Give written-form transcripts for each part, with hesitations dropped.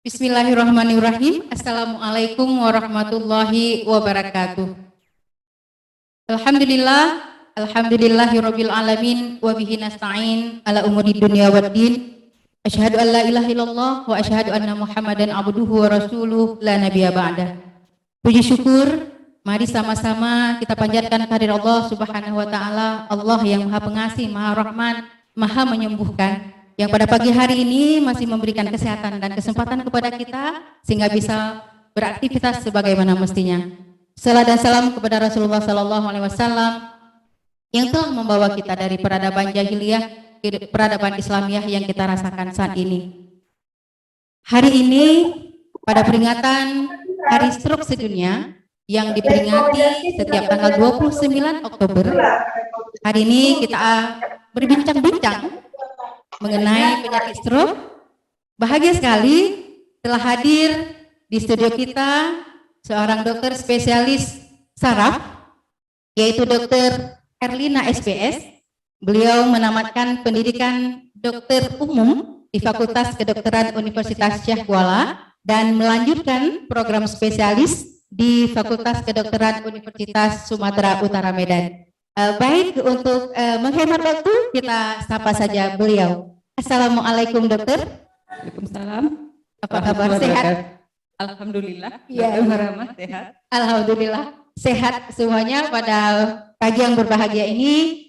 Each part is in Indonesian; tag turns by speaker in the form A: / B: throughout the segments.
A: Bismillahirrahmanirrahim. Assalamualaikum warahmatullahi wabarakatuh. Alhamdulillah, alhamdulillahirabbil alamin wa bihi nasta'in ala umuri dunya waddin. Asyhadu an la ilaha illallah wa asyhadu anna Muhammadan abduhu wa rasuluh la nabiyya ba'da. Puji syukur, mari sama-sama kita panjatkan kehadirat Allah Subhanahu wa taala, Allah yang Maha Pengasih, Maha Rahman, Maha Menyembuhkan, yang pada pagi hari ini masih memberikan kesehatan dan kesempatan kepada kita sehingga bisa beraktivitas sebagaimana mestinya. Salam dan salam kepada Rasulullah Sallallahu Alaihi Wasallam yang telah membawa kita dari peradaban jahiliyah ke peradaban Islamiyah yang kita rasakan saat ini. Hari ini pada peringatan Hari Stroke Sedunia yang diperingati setiap tanggal 29 Oktober, hari ini kita berbincang-bincang mengenai penyakit stroke. Bahagia sekali telah hadir di studio kita seorang dokter spesialis saraf, yaitu Dr. Erlina SPS. Beliau menamatkan pendidikan dokter umum di Fakultas Kedokteran Universitas Syekh Kuala dan melanjutkan program spesialis di Fakultas Kedokteran Universitas Sumatera Utara Medan. Baik, untuk menghemat waktu kita sapa saja beliau. Assalamualaikum dokter.
B: Waalaikumsalam.
A: Apa kabar, sehat?
B: Alhamdulillah.
A: Ya.
B: Rahmat sehat.
A: Alhamdulillah sehat semuanya pada pagi yang berbahagia ini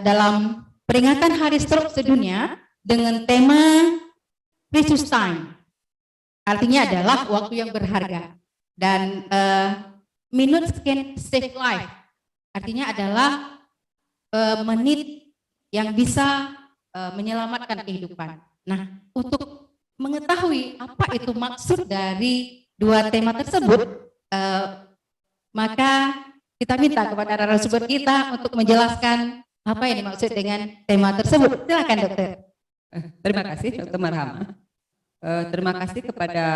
A: dalam peringatan Hari Stroke Sedunia dengan tema Precious Time. Artinya adalah waktu yang berharga, dan minutes can save life. Artinya adalah menit yang bisa menyelamatkan kehidupan. Nah, untuk mengetahui apa itu maksud dari dua tema tersebut, maka kita minta kepada narasumber kita untuk menjelaskan apa yang dimaksud dengan tema tersebut. Silakan dokter.
B: Terima kasih Dr. Marhama. Terima kasih kepada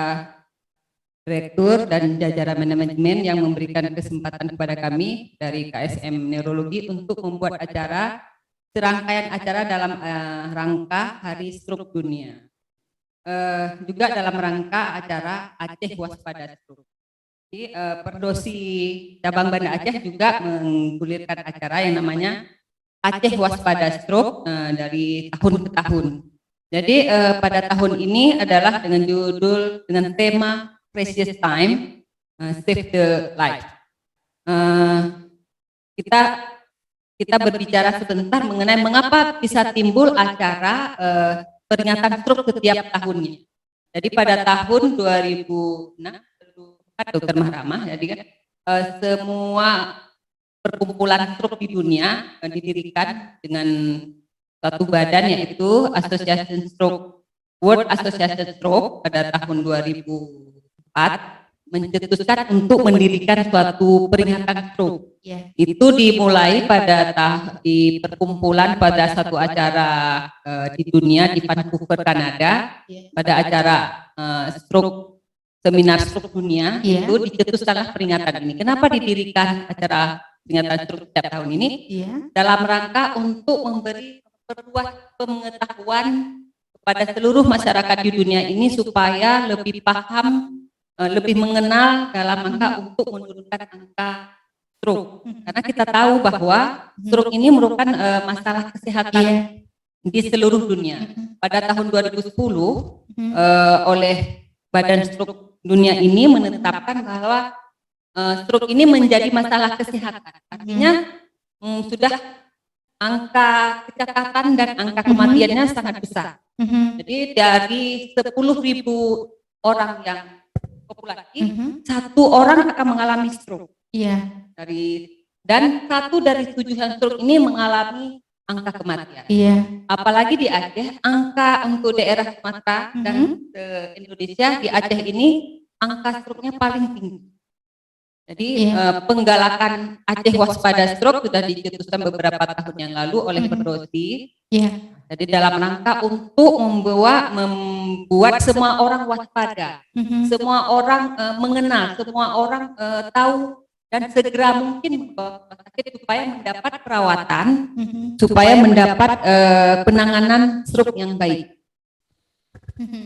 B: Direktur dan jajaran manajemen yang memberikan kesempatan kepada kami dari KSM Neurologi untuk membuat serangkaian acara dalam rangka Hari Stroke Dunia. Juga dalam rangka acara Aceh Waspada Stroke. Jadi Perdosi Cabang Banda Aceh juga menggulirkan acara yang namanya Aceh Waspada Stroke dari tahun ke tahun. Jadi pada tahun ini adalah dengan tema Precious Time, Save the Life. Kita berbicara sebentar mengenai mengapa bisa timbul acara peringatan stroke setiap tahunnya. Jadi pada tahun 2006, Dr. Mahrama, jadi kan semua perkumpulan stroke di dunia didirikan dengan satu badan, yaitu Association Stroke, World Association Stroke pada tahun 2004 mencetuskan untuk mendirikan suatu peringatan stroke. Itu dimulai di perkumpulan pada satu acara di dunia di Vancouver, Kanada, pada acara seminar stroke dunia. Itu dicetuskanlah peringatan ini. Kenapa didirikan acara peringatan stroke setiap tahun ini? Dalam rangka untuk memperluas pengetahuan kepada seluruh masyarakat di dunia ini supaya lebih paham, lebih mengenal dalam rangka untuk menurunkan angka stroke. Karena kita tahu bahwa stroke ini merupakan masalah kesehatan di seluruh dunia. Pada tahun 2010 oleh Badan Stroke Dunia ini menetapkan bahwa stroke ini menjadi masalah kesehatan. Artinya sudah angka kecacatan dan angka kematiannya sangat besar. Jadi dari 10.000 orang yang populasi, satu orang akan mengalami stroke. Dan 1 dari 7 stroke ini mengalami angka kematian. Apalagi di Aceh, angka untuk daerah Sumatera dan Indonesia, di Aceh ini angka stroke-nya paling tinggi. Jadi penggalakan Aceh Waspada Stroke sudah dicetuskan beberapa tahun yang lalu oleh Perdosi. Jadi dalam rangka untuk membuat semua orang waspada, semua orang mengenal, semua orang tahu dan segera mungkin sakit supaya mendapat perawatan, supaya mendapat penanganan stroke yang baik.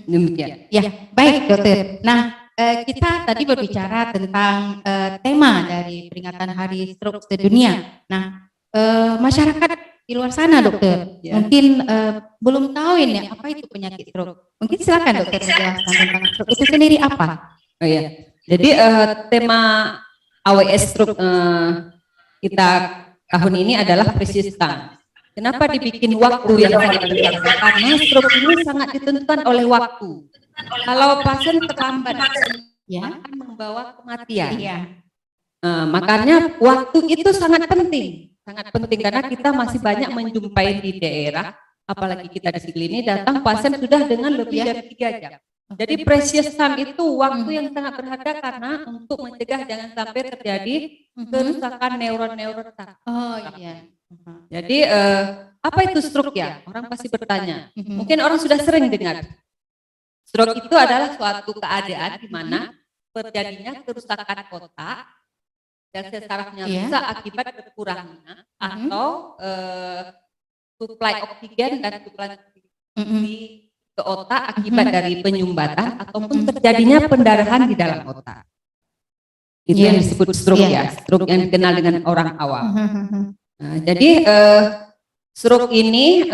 B: Demikian.
A: Ya, baik dokter. Nah, kita tadi berbicara tentang tema dari peringatan Hari Stroke Sedunia. Nah, masyarakat di luar sana dokter, mungkin belum tahu ini apa itu penyakit stroke. Mungkin silakan dokter menjelaskan tentang stroke itu sendiri apa.
B: Oh iya. Jadi tema AWS Stroke kita tahun ini adalah persistan. Kenapa dibikin waktu yang sangat tertentu? Karena stroke ini sangat ditentukan oleh waktu. Kalau pasien terlambat, akan membawa kematian. Makanya waktu itu sangat penting karena kita masih banyak menjumpai di daerah, apalagi kita di Sigli ini datang pasien sudah dengan lebih dari 3 jam. Jadi precious time itu waktu yang sangat berharga karena untuk mencegah jangan sampai terjadi kerusakan neuron-neuron saraf.
A: Oh iya.
B: Jadi apa itu stroke ya? Orang pasti bertanya. Mungkin orang sudah sering dengar. Stroke itu adalah suatu keadaan di mana terjadinya kerusakan otak dan sarafnya bisa akibat berkurangnya atau suplai oksigen dan suplai ke otak akibat dari penyumbatan ataupun terjadinya pendarahan di dalam otak. Itu yang disebut stroke ya, stroke yang dikenal dengan orang awam. Nah, jadi stroke ini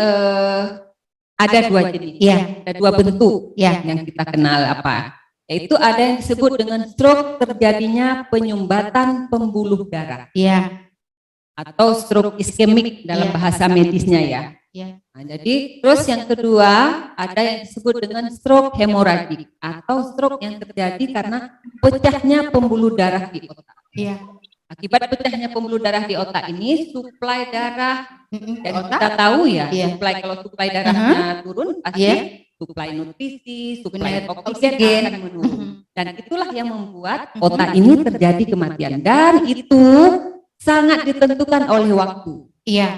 B: ada 2 jenis, ada 2 bentuk yang kita kenal apa. Yaitu ada yang disebut dengan stroke terjadinya penyumbatan pembuluh darah, atau stroke iskemik dalam bahasa medisnya ya. Nah, jadi terus yang kedua ada yang disebut dengan stroke hemoragik atau stroke yang terjadi karena pecahnya pembuluh darah di otak. Akibat pecahnya pembuluh darah di otak ini, suplai darah, dan kita tahu ya, kalau suplai darahnya turun, pasti suplai nutrisi, suplai oksigen akan menurun. Dan itulah yang membuat otak ini terjadi kematian. Dan itu sangat ditentukan oleh waktu.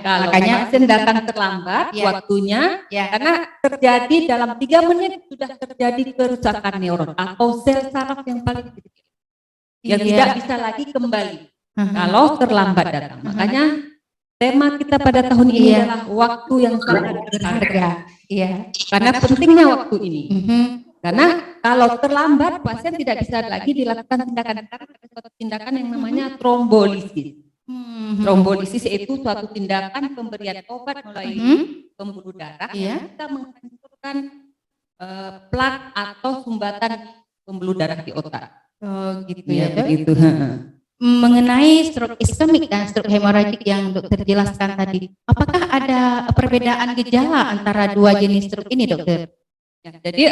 B: Kalau makanya pasien datang terlambat waktunya, karena terjadi dalam 3 menit sudah terjadi kerusakan neuron atau sel saraf yang paling kecil, yang tidak bisa lagi kembali. Kalau terlambat datang. Makanya tema kita pada tahun ini adalah waktu yang sangat berharga. Karena pentingnya waktu ini. Karena kalau terlambat pasien tidak bisa lagi dilakukan tindakan yang namanya trombolisis. Trombolisis itu suatu tindakan pemberian obat melalui pembuluh darah yang bisa menghancurkan plak atau sumbatan pembuluh darah di otak.
A: Oh gitu ya,
B: begitu.
A: Mengenai stroke iskemik dan stroke hemoragik yang dokter jelaskan tadi, apakah ada perbedaan gejala antara 2 jenis stroke ini dokter?
B: Jadi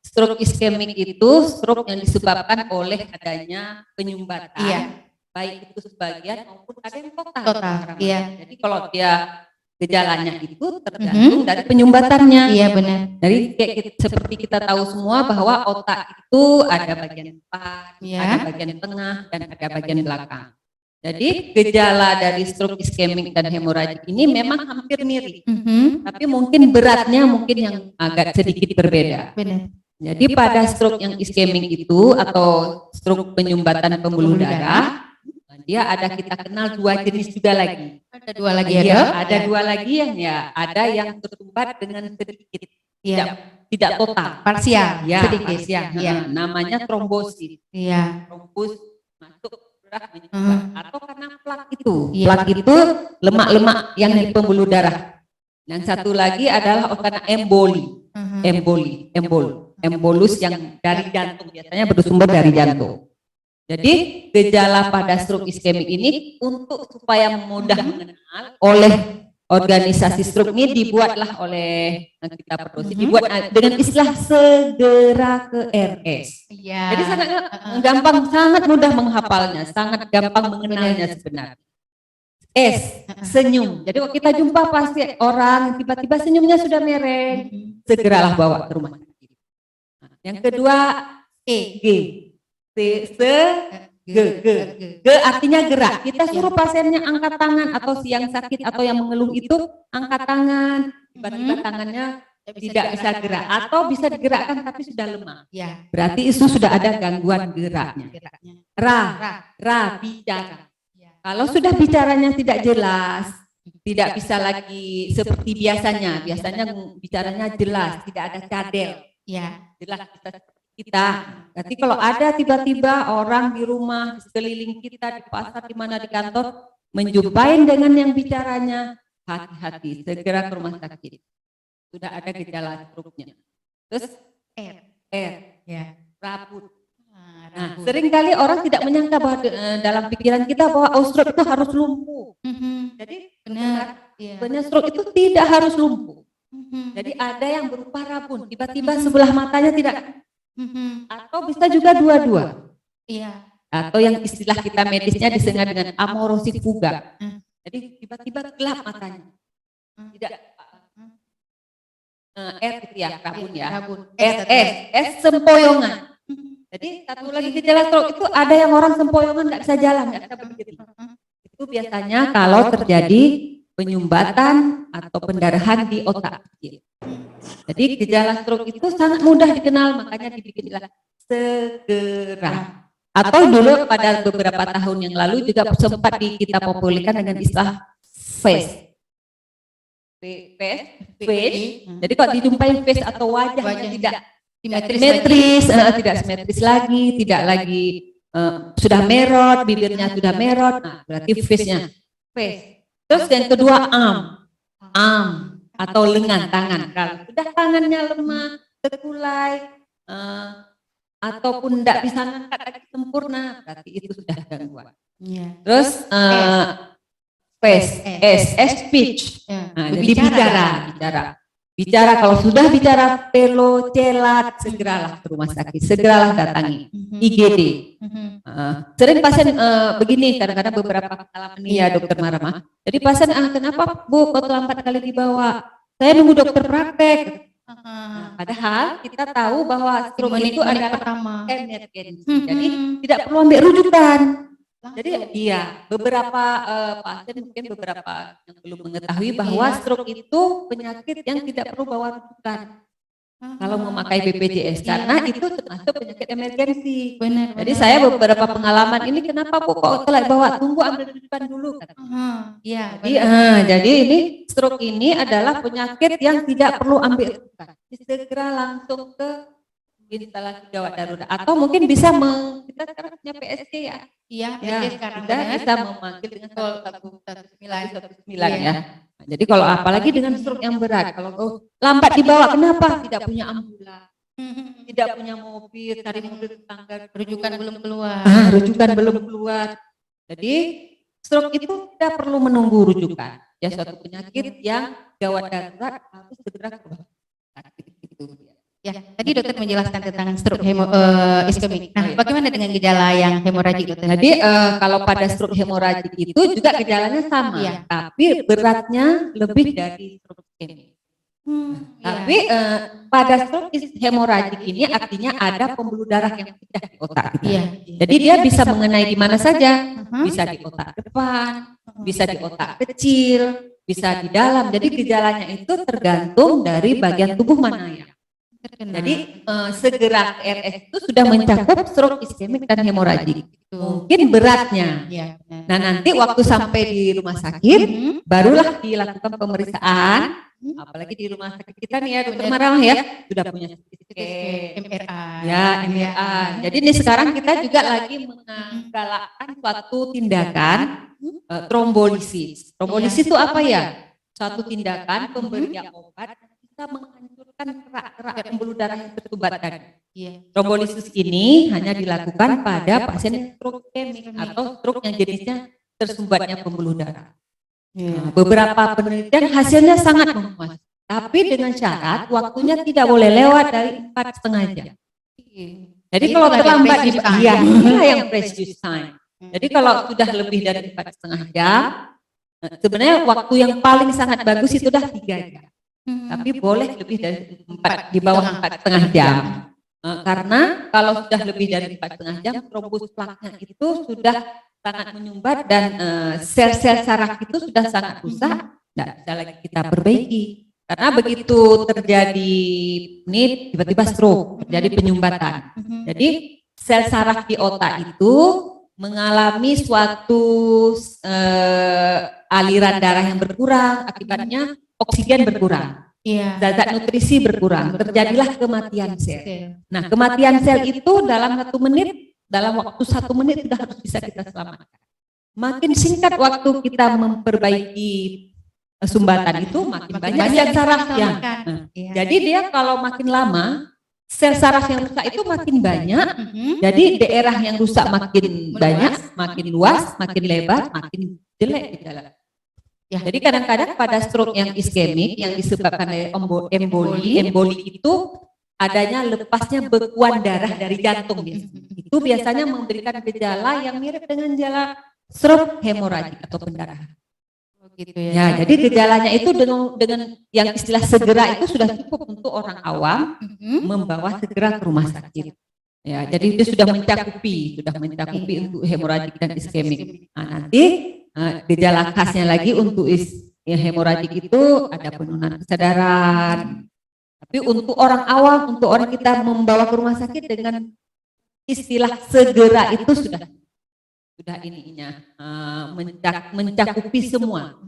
B: stroke iskemik itu stroke yang disebabkan oleh adanya penyumbatan, baik itu sebagian maupun ada yang total. Jadi kalau dia gejalanya itu tergantung dari penyumbatannya.
A: Benar.
B: Jadi seperti kita tahu semua bahwa otak itu ada bagian depan, ada bagian tengah, dan ada bagian belakang. Jadi gejala dari stroke iskemik dan hemoragik ini memang hampir mirip, tapi mungkin beratnya mungkin yang agak sedikit berbeda.
A: Benar.
B: Jadi pada stroke yang iskemik itu atau stroke penyumbatan pembuluh darah, dia ada kita kenal 2 jenis juga lagi.
A: Ada 2 lagi ya, dok?
B: Ada 2 lagi yang ada yang tersumbat dengan sedikit, tidak total,
A: parsial, sedikit.
B: Namanya trombosis. Trombus masuk darah atau karena plak itu. Plak itu lemak-lemak yang di pembuluh darah. Yang satu lagi adalah karena embolus yang dari jantung, biasanya bersumber dari jantung. Jadi gejala pada stroke iskemik ini untuk supaya mudah mengenal oleh organisasi stroke ini dibuatlah oleh kita Perdosi, dibuat dengan istilah segera ke RS. Jadi sangat gampang, sangat mudah menghafalnya, sangat gampang mengenalnya sebenarnya. S, senyum. Jadi kalau kita jumpa pasti orang tiba-tiba senyumnya sudah merah, segeralah bawa ke rumah sakit. Yang kedua G. G artinya gerak. Kita suruh pasiennya angkat tangan atau yang sakit atau yang mengeluh itu angkat tangan, tiba-tiba tangannya tidak bisa gerak atau bisa digerakkan tapi sudah lemah. Berarti itu sudah ada gangguan geraknya. Bicara. Kalau sudah bicaranya tidak jelas, tidak bisa lagi seperti biasanya bicaranya jelas, tidak ada cadel.
A: Ya.
B: Itulah kita. Berarti kalau ada tiba-tiba orang di rumah, di sekeliling kita, di pasar, di mana, di kantor, menjumpai dengan yang bicaranya, hati-hati, segera ke rumah sakit. Sudah ada gejala stroke-nya. Terus R,
A: Ya.
B: rabun. Nah,
A: Rabun.
B: seringkali orang tidak menyangka bahwa dalam pikiran kita bahwa stroke itu harus lumpuh. Jadi
A: Benar. Ya.
B: sebenarnya stroke itu tidak harus lumpuh. Jadi ada yang berupa rabun, tiba-tiba sebelah matanya tidak, atau bisa juga dua-dua.
A: Iya.
B: Atau yang istilah kita medisnya disebut dengan amaurosis fuga. Jadi tiba-tiba gelap matanya. Tidak R itu ya, rabun ya. S sempoyongan. Jadi satu lagi gejala stroke itu ada yang orang sempoyongan nggak bisa jalan, nggak bisa berdiri. Itu biasanya kalau terjadi penyumbatan atau pendarahan di otak kecil. Jadi gejala stroke itu sangat mudah dikenal, makanya dibikinlah segera. Atau dulu pada beberapa tahun yang lalu juga sempat kita populerkan dengan istilah face. Jadi kalau dijumpai face atau wajahnya tidak simetris, tidak simetris lagi, tidak lagi sudah merot, bibirnya sudah merot, nah berarti face-nya face. Terus yang kedua arm atau lengan tangan. Kalau sudah tangannya lemah, terkulai, ataupun tidak bisa ngangkat lagi sempurna, berarti itu sudah gangguan. Terus speech. Nah, jadi bicara. Kalau sudah bicara pelo, celat, segeralah ke rumah sakit, segeralah datangi IGD. Sering pasien begini, kadang-kadang beberapa pengalaman ini ya dokter Marama. Jadi pasien, kenapa Bu kok terlambat kali dibawa? Saya nunggu dokter praktek. Padahal kita tahu bahwa stroke itu adalah emergensi. Jadi tidak perlu ambil rujukan. Jadi iya, beberapa pasien mungkin beberapa yang belum mengetahui bahwa stroke itu penyakit yang tidak perlu bawa rujukan kalau memakai BPJS, karena itu termasuk penyakit emergensi.
A: Benar.
B: Jadi saya beberapa pengalaman ini, kenapa Bu kok telah bawa, tunggu ambil rujukan dulu.
A: Iya.
B: Jadi ini stroke ini adalah penyakit yang tidak perlu ambil rujukan, segera langsung ke instalasi gawat darurat, atau mungkin bisa kita sekarang punya PSG ya.
A: Iya, sekarang
B: bisa memanggil dengan 119 ya. Nah, jadi kalau apalagi dengan stroke yang berat, kalau lambat dibawa, kenapa? Tidak punya ambulan, tidak punya mobil, cari mobil tetangga,
A: rujukan belum keluar.
B: Jadi stroke itu tidak perlu menunggu rujukan. Ya, suatu penyakit yang gawat darurat harus segera ke rumah sakit itu.
A: Ya, tadi dokter menjelaskan tentang stroke iskemik. Nah, bagaimana dengan gejala yang hemoragik, dokter?
B: Jadi kalau pada stroke hemoragik itu juga gejalanya sama, tapi beratnya lebih dari stroke iskemik. Tapi pada stroke hemoragik ini artinya ada pembuluh darah yang pecah di otak. Jadi dia bisa mengenai di mana saja, bisa di otak depan, bisa di otak kecil, bisa di dalam. Jadi gejalanya itu tergantung dari bagian tubuh mana ya. Jadi segera RS itu sudah mencakup stroke iskemik dan hemoragik. Mungkin beratnya. Nah, nanti waktu sampai di rumah sakit barulah dilakukan pemeriksaan, apalagi di rumah sakit kita nih ya dokter Marama ya, sudah punya
A: MRI.
B: Ya, MRI. Jadi ini sekarang kita juga lagi menggalakkan suatu tindakan trombolisis. Trombolisis itu apa ya? Suatu tindakan pemberian obat bisa menghancurkan kerak-kerak pembuluh darah yang tersumbat tadi. Trombolisis ini hanya dilakukan pada pasien stroke iskemik atau stroke yang jenisnya tersumbatnya pembuluh darah. Beberapa penelitian hasilnya sangat memuaskan, tapi dengan syarat waktunya tidak boleh lewat dari 4,5 jam. Jadi kalau terlambat di bagian inilah yang precious time. Jadi kalau sudah lebih dari 4,5 jam, sebenarnya waktu yang paling sangat bagus itu sudah 3 jam. Tapi boleh lebih dari 4, di bawah 4,5 jam. Karena kalau sudah lebih dari 4,5 jam, trombus plaknya itu sudah sangat menyumbat dan sel-sel saraf itu sudah sangat rusak, tidak bisa lagi kita perbaiki. Karena begitu terjadi ini tiba-tiba stroke, terjadi penyumbatan. Jadi sel saraf di otak itu mengalami suatu aliran darah yang berkurang, akibatnya oksigen berkurang. zat nutrisi berkurang, terjadilah kematian sel. Nah, kematian sel itu dalam 1 menit, dalam waktu 1 menit sudah harus bisa kita selamatkan. Makin singkat waktu kita memperbaiki sumbatan itu, makin banyak sel saraf yang. Jadi dia kalau makin lama, sel saraf yang rusak itu makin banyak. Jadi daerah yang rusak makin banyak, makin luas, makin lebar, makin jelek gejala. Jadi kadang-kadang pada stroke yang iskemik yang disebabkan oleh emboli itu adanya lepasnya bekuan darah dari jantung. Itu biasanya memberikan gejala yang mirip dengan gejala stroke hemoragik atau pendarahan. Gitu ya. Jadi gejalanya itu dengan yang istilah segera itu sudah cukup untuk orang awam membawa segera ke rumah sakit. Ya, jadi itu sudah mencakupi untuk hemoragik dan iskemik. Nah, nanti gejala khasnya lagi untuk hemoragik itu ada penurunan kesadaran. Tapi untuk orang awam, untuk orang kita membawa ke rumah sakit dengan istilah segera itu sudah ininya mencakupi semua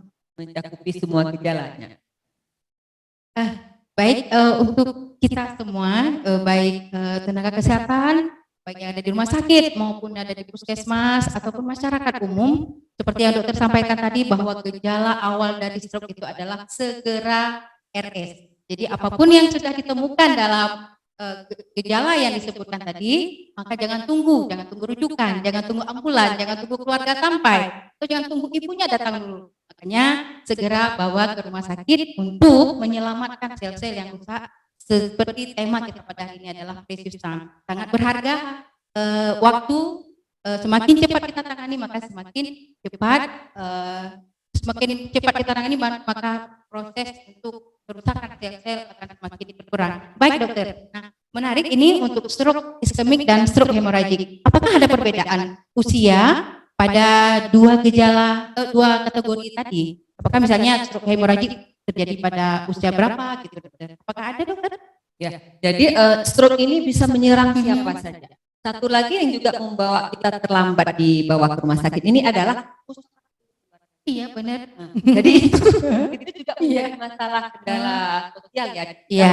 B: gejalanya.
A: Baik, untuk kita semua, baik tenaga kesehatan, baik yang ada di rumah sakit maupun ada di puskesmas ataupun masyarakat umum, seperti yang dokter sampaikan tadi bahwa gejala awal dari stroke itu adalah segera RS. Jadi apapun yang sudah ditemukan dalam gejala yang disebutkan tadi, maka jangan tunggu rujukan, jangan tunggu ambulan, jangan tunggu keluarga sampai, atau jangan tunggu ibunya datang dulu. Makanya segera bawa ke rumah sakit untuk menyelamatkan sel-sel yang rusak. Seperti tema kita pada hari ini adalah precious time, sangat berharga. Waktu semakin cepat kita tangani maka semakin cepat kita tangani maka proses untuk kerusakan sel-sel akan semakin berkurang. Baik dokter. Nah, menarik ini untuk stroke iskemik dan stroke hemoragik. Apakah ada perbedaan usia pada dua kategori tadi? Apakah misalnya stroke hemoragik terjadi pada usia berapa gitu dokter? Apakah ada dokter?
B: Ya, jadi stroke ini bisa menyerang siapa saja. Satu lagi yang juga membawa kita terlambat dibawa ke rumah sakit ini adalah
A: iya benar.
B: Jadi itu juga menjadi masalah kendala sosial ya.
A: Iya.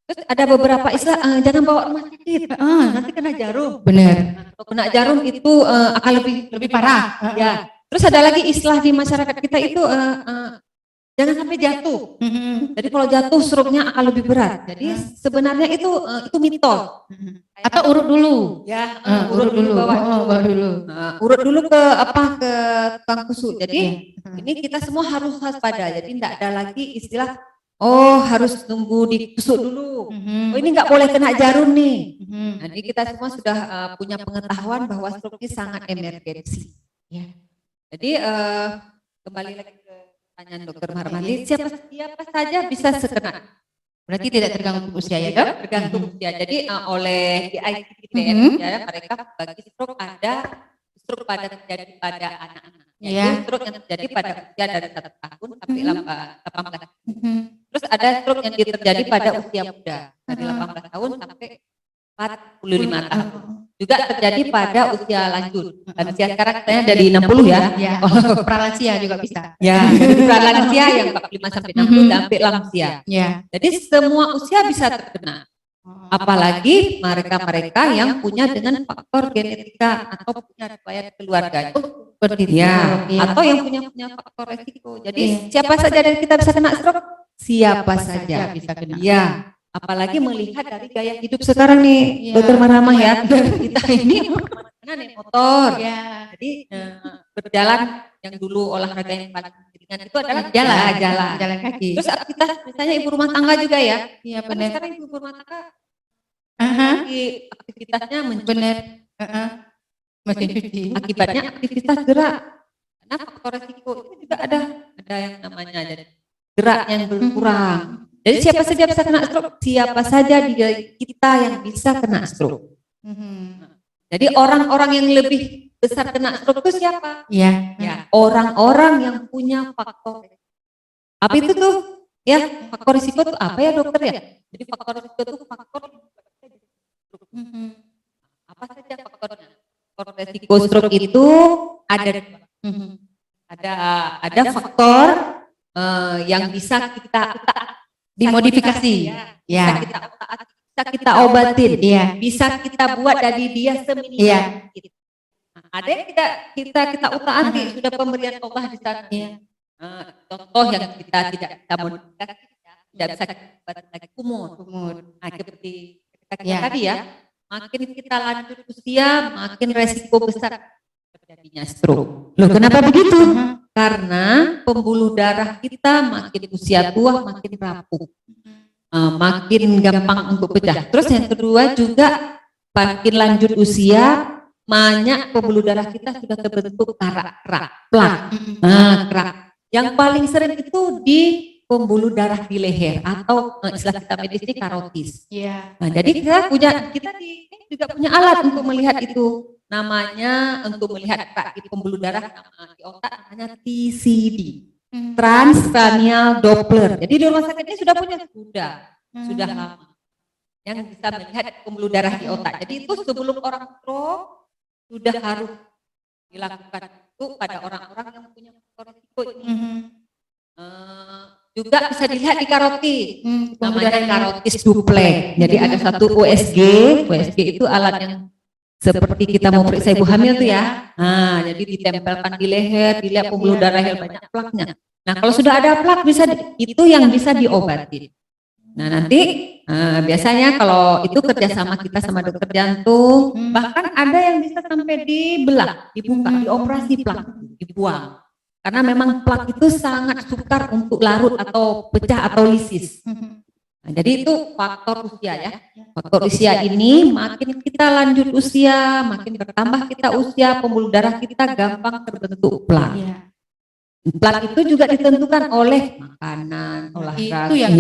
B: Terus ada beberapa istilah jangan bawa rumah sakit, nanti kena jarum.
A: Benar.
B: Kalau kena jarum itu akan lebih parah. Ya. Terus ada lagi istilah di masyarakat kita itu jangan sampai jatuh. Jadi kalau jatuh stroke-nya akan lebih berat. Jadi sebenarnya itu mitos.
A: Atau urut dulu.
B: Ya, urut dulu bawa dulu. Urut dulu ke tukang kusuk. Jadi ini kita semua harus waspada. Jadi tidak ada lagi istilah harus tunggu ditusuk dulu. Ini nggak boleh kena jarum nih. Jadi kita semua sudah punya pengetahuan bahwa stroke ini sangat emergensi. Ya. Jadi kembali lagi ke pertanyaan Dokter Marmali, siapa saja bisa sekena.
A: Berarti tidak tergantung usia ya dok?
B: Tergantung usia. Jadi oleh DICPN ya, mereka bagi stroke terjadi pada anak-anak. Yaitu stroke yang terjadi pada usia dari 1 tahun sampai 18 tahun. Terus ada stroke yang terjadi pada usia muda dari 18 tahun sampai 45 tahun. Juga terjadi pada usia lanjut. Lansia sekarang katanya dari 60 ya.
A: Pralansia juga bisa.
B: Ya, jadi pralansia yang 45 sampai 60 sampai lansia.
A: Ya.
B: Jadi semua usia bisa terkena. Apalagi mereka-mereka yang punya dengan faktor genetika atau punya riwayat keluarga.
A: Seperti itu.
B: Ya, atau yang punya faktor resiko. Jadi siapa saja dari kita bisa kena stroke? Siapa saja
A: bisa kena.
B: Ya. Apalagi melihat dari gaya hidup sekarang nih, Dokter Marhamah ya, kita ini naik motor, jadi berjalan yang dulu olahraga yang paling ringan itu adalah jalan kaki. Terus aktivitas misalnya ibu rumah tangga juga ya, benar. Sekarang ibu rumah tangga aktivitasnya benar, mesin cuci. Akibatnya aktivitas gerak, karena faktor resiko itu juga ada yang namanya gerak yang berkurang. Jadi siapa saja bisa kena stroke? Siapa saja di kita yang bisa kena stroke? Jadi orang-orang yang lebih besar kena stroke itu siapa? Ya, orang-orang yang punya faktor. Apa itu tuh? Ya, faktor risiko itu apa ya dokter ya? Jadi faktor risiko itu faktor. Apa saja faktornya? Faktor risiko stroke itu ada faktor yang bisa kita
A: dimodifikasi.
B: Bisa kita otak-atik, bisa kita obatin, bisa kita buat dari dia seminimal mungkin. Ada yang kita utak-atik, sudah pemberian Allah di sana. Contoh yang kita tidak kita modifikasi, tidak bisa kita buat lagi kumur. Nah, seperti kita tadi ya, makin kita lanjut usia, makin resiko besar terjadinya stroke.
A: Loh, kenapa begitu?
B: Karena pembuluh darah kita makin usia tua makin rapuh, makin gampang untuk pecah. Terus yang kedua juga makin lanjut usia, banyak pembuluh darah kita sudah terbentuk plak. Kerak. Yang paling sering itu di pembuluh darah di leher atau istilah kita medis ini karotis. Nah, jadi kita juga punya alat untuk melihat itu. Namanya untuk melihat di pembuluh darah di otak namanya TCD, Transcranial Doppler. Jadi di rumah sakit ini sudah lama yang bisa melihat pembuluh darah di otak. Jadi itu sebelum orang stroke sudah harus dilakukan itu pada orang-orang yang punya faktor risiko ini. Juga bisa dilihat di karotis, namanya karotis duplex. Jadi ada satu USG itu alat yang seperti kita mau periksa ibu hamil tuh ya. Nah, jadi ditempelkan di leher, dilihat pembuluh darah yang banyak plaknya. Nah, kalau sudah ada plak itu yang bisa diobatin. Nah, nanti biasanya kalau itu kerjasama kita sama dokter jantung, bahkan ada yang bisa sampai dibelah, dibuka, dioperasi plak, dibuang. Karena memang plak itu sangat sukar untuk larut atau pecah atau lisis. Nah, jadi itu faktor usia ya. Faktor usia ini makin kita lanjut usia, makin bertambah kita usia, pembuluh darah kita gampang terbentuk plak. Plak itu juga ditentukan oleh makanan, olahraga.
A: Itu yang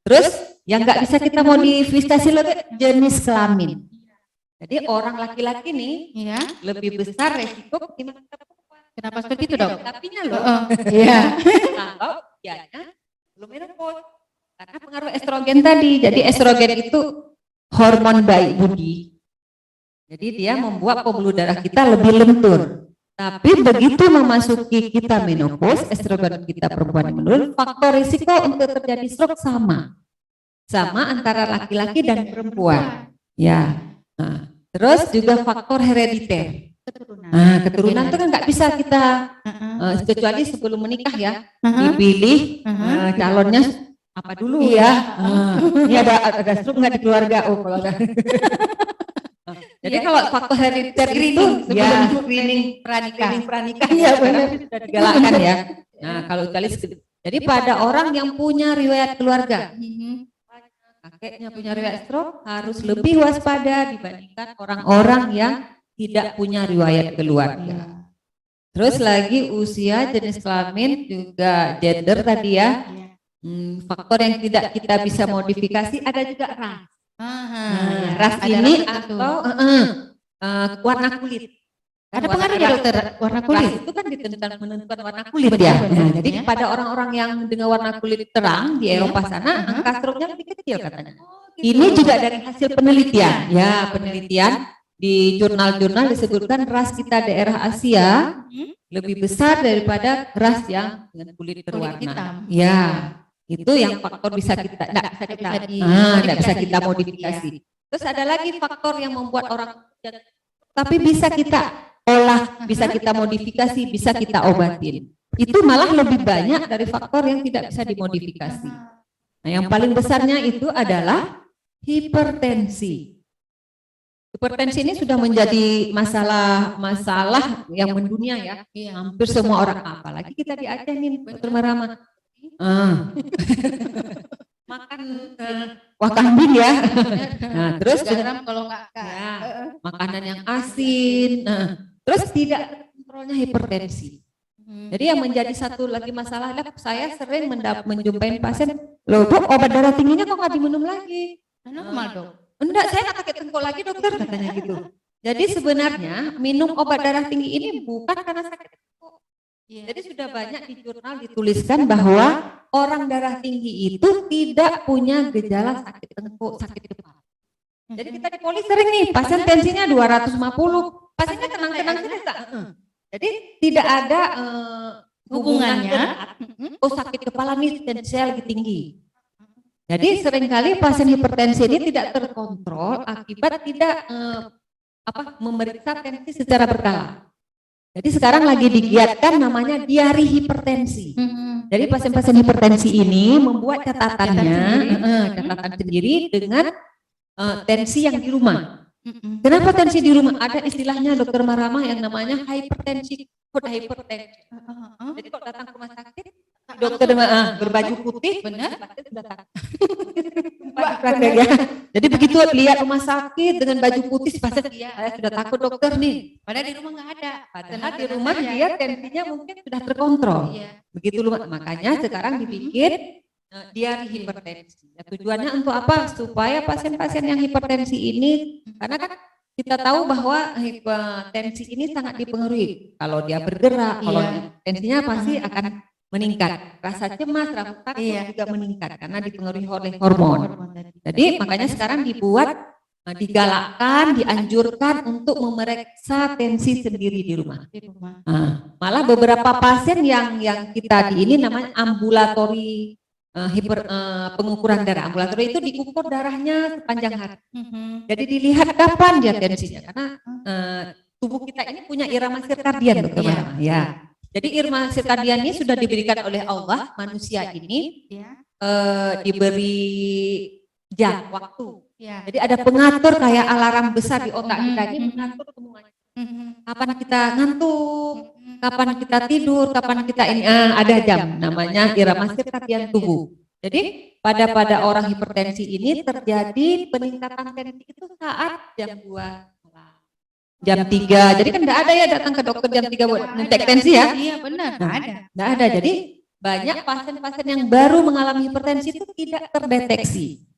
B: Terus yang nggak bisa kita modifikasi lebih jenis kelamin. Jadi orang laki-laki nih lebih besar resiko gimana?
A: Kenapa seperti itu, Dok?
B: Tapinya loh. Kalau dianya belum menopause. Karena pengaruh estrogen tadi. Jadi estrogen itu hormon baik budi. Jadi dia membuat pembuluh darah kita lebih lentur. Tapi begitu memasuki kita menopause, estrogen kita perempuan menurun, faktor risiko untuk terjadi stroke sama antara laki-laki dan perempuan. Ya. Nah, terus juga faktor herediter. Keturunan itu kan nggak bisa kita kecuali sebelum menikah ya dipilih calonnya apa dulu ya. Ini ada stroke nggak di keluarga? Kalau ada. Jadi kalau faktor herediter itu sebelum screening pranikah ya benar sudah digalakkan ya. Nah, kalau jadi pada orang yang punya riwayat keluarga, kakeknya punya riwayat stroke harus lebih waspada dibandingkan orang-orang yang tidak punya riwayat keluarga. Terus lagi usia, jenis kelamin, juga gender tadi ya. Faktor yang tidak kita bisa modifikasi ada juga ras. Ras ini atau warna kulit.
A: Ada pengaruhnya dokter warna kulit?
B: Ras itu kan menentukan warna kulit ya. Nah, jadi pada orang-orang yang dengan warna kulit terang di Eropa sana, angka stroke-nya lebih kecil katanya. Ini juga dari hasil penelitian. Ya, penelitian. Di jurnal-jurnal disebutkan ras kita daerah Asia lebih besar daripada ras yang dengan kulit berwarna. Ya, itu yang faktor bisa kita tidak bisa kita modifikasi. Terus ada lagi faktor yang membuat orang tapi bisa kita olah, bisa kita modifikasi, bisa kita obatin. Itu malah lebih banyak dari faktor yang tidak bisa dimodifikasi. Nah, yang paling besarnya itu adalah hipertensi. Hipertensi ini sudah menjadi masalah yang mendunia ya. Hampir semua orang, apalagi kita di Aceh nih, Dr. Marama. Makan wah kambing ya. Nah, terus
A: garam kalau nggak
B: makanan yang asin. Nah, terus tidak kontrolnya hipertensi. Jadi yang menjadi satu lagi masalah adalah saya sering menjumpai pasien, loh Dok, obat darah tingginya kok nggak diminum lagi?
A: Normal Dok.
B: Enggak, saya nggak sakit tengkuk lagi dokter, katanya gitu. Jadi sebenarnya minum obat darah tinggi ini bukan karena sakit tengkuk. Jadi sudah banyak di jurnal dituliskan bahwa orang darah tinggi itu tidak punya gejala sakit tengkuk, sakit kepala. Jadi kita di poli sering nih, pasien tensinya 250, pasiennya tenang-tenang saja. Jadi tidak ada
A: hubungannya,
B: oh sakit kepala nih tensinya lagi tinggi. Jadi seringkali pasien hipertensi ini tidak terkontrol akibat tidak memeriksa tensi secara berkala. Jadi sekarang lagi digiatkan namanya diari hipertensi. Jadi pasien-pasien hipertensi ini membuat catatan sendiri dengan tensi yang di rumah. Kenapa tensi di rumah? Ada istilahnya dokter Marama yang namanya hypertensi, code hypertensi. Jadi kalau datang ke rumah sakit, dokter berbaju putih, benar? Sudah takut. Jadi begitu lihat rumah sakit dengan baju putih, pasien saya sudah takut dokter nih.
A: Padahal di rumah nggak ada.
B: Padahal di rumah dia tensinya mungkin sudah terkontrol. Begitu makanya sekarang dibikin diari hipertensi. Ya, tujuannya untuk apa? Supaya pasien-pasien yang hipertensi ini, karena kan kita tahu bahwa hipertensi ini sangat dipengaruhi. Kalau dia bergerak, kalau tensinya pasti akan meningkat. Rasa cemas, rasa takut juga meningkat karena dipengaruhi oleh hormon. Jadi makanya sekarang digalakkan, dianjurkan untuk memeriksa tensi sendiri di rumah. Malah beberapa pasien yang kita di ini namanya ambulatori pengukuran darah. Ambulatori itu diukur darahnya sepanjang hari. Jadi dilihat kapan dia tensinya, karena tubuh kita ini punya irama sirkadian, dokter. Ya. Jadi irama sirkadian ini sudah diberikan oleh Allah, manusia ini diberi jam waktu. Jadi ada pengatur kayak alarm besar di otak kita ini mengatur semuanya. Kapan kita ngantuk, kapan kita tidur, kapan kita ini ada jam namanya irama sirkadian tubuh. Jadi pada orang hipertensi ini terjadi peningkatan tensi itu saat jam 2, jam 3. Jadi kan enggak ada ya datang ke dokter jam 3 buat ngecek tensi ya?
A: Iya benar,
B: enggak ada. Jadi banyak pasien-pasien yang baru mengalami hipertensi itu tidak terdeteksi.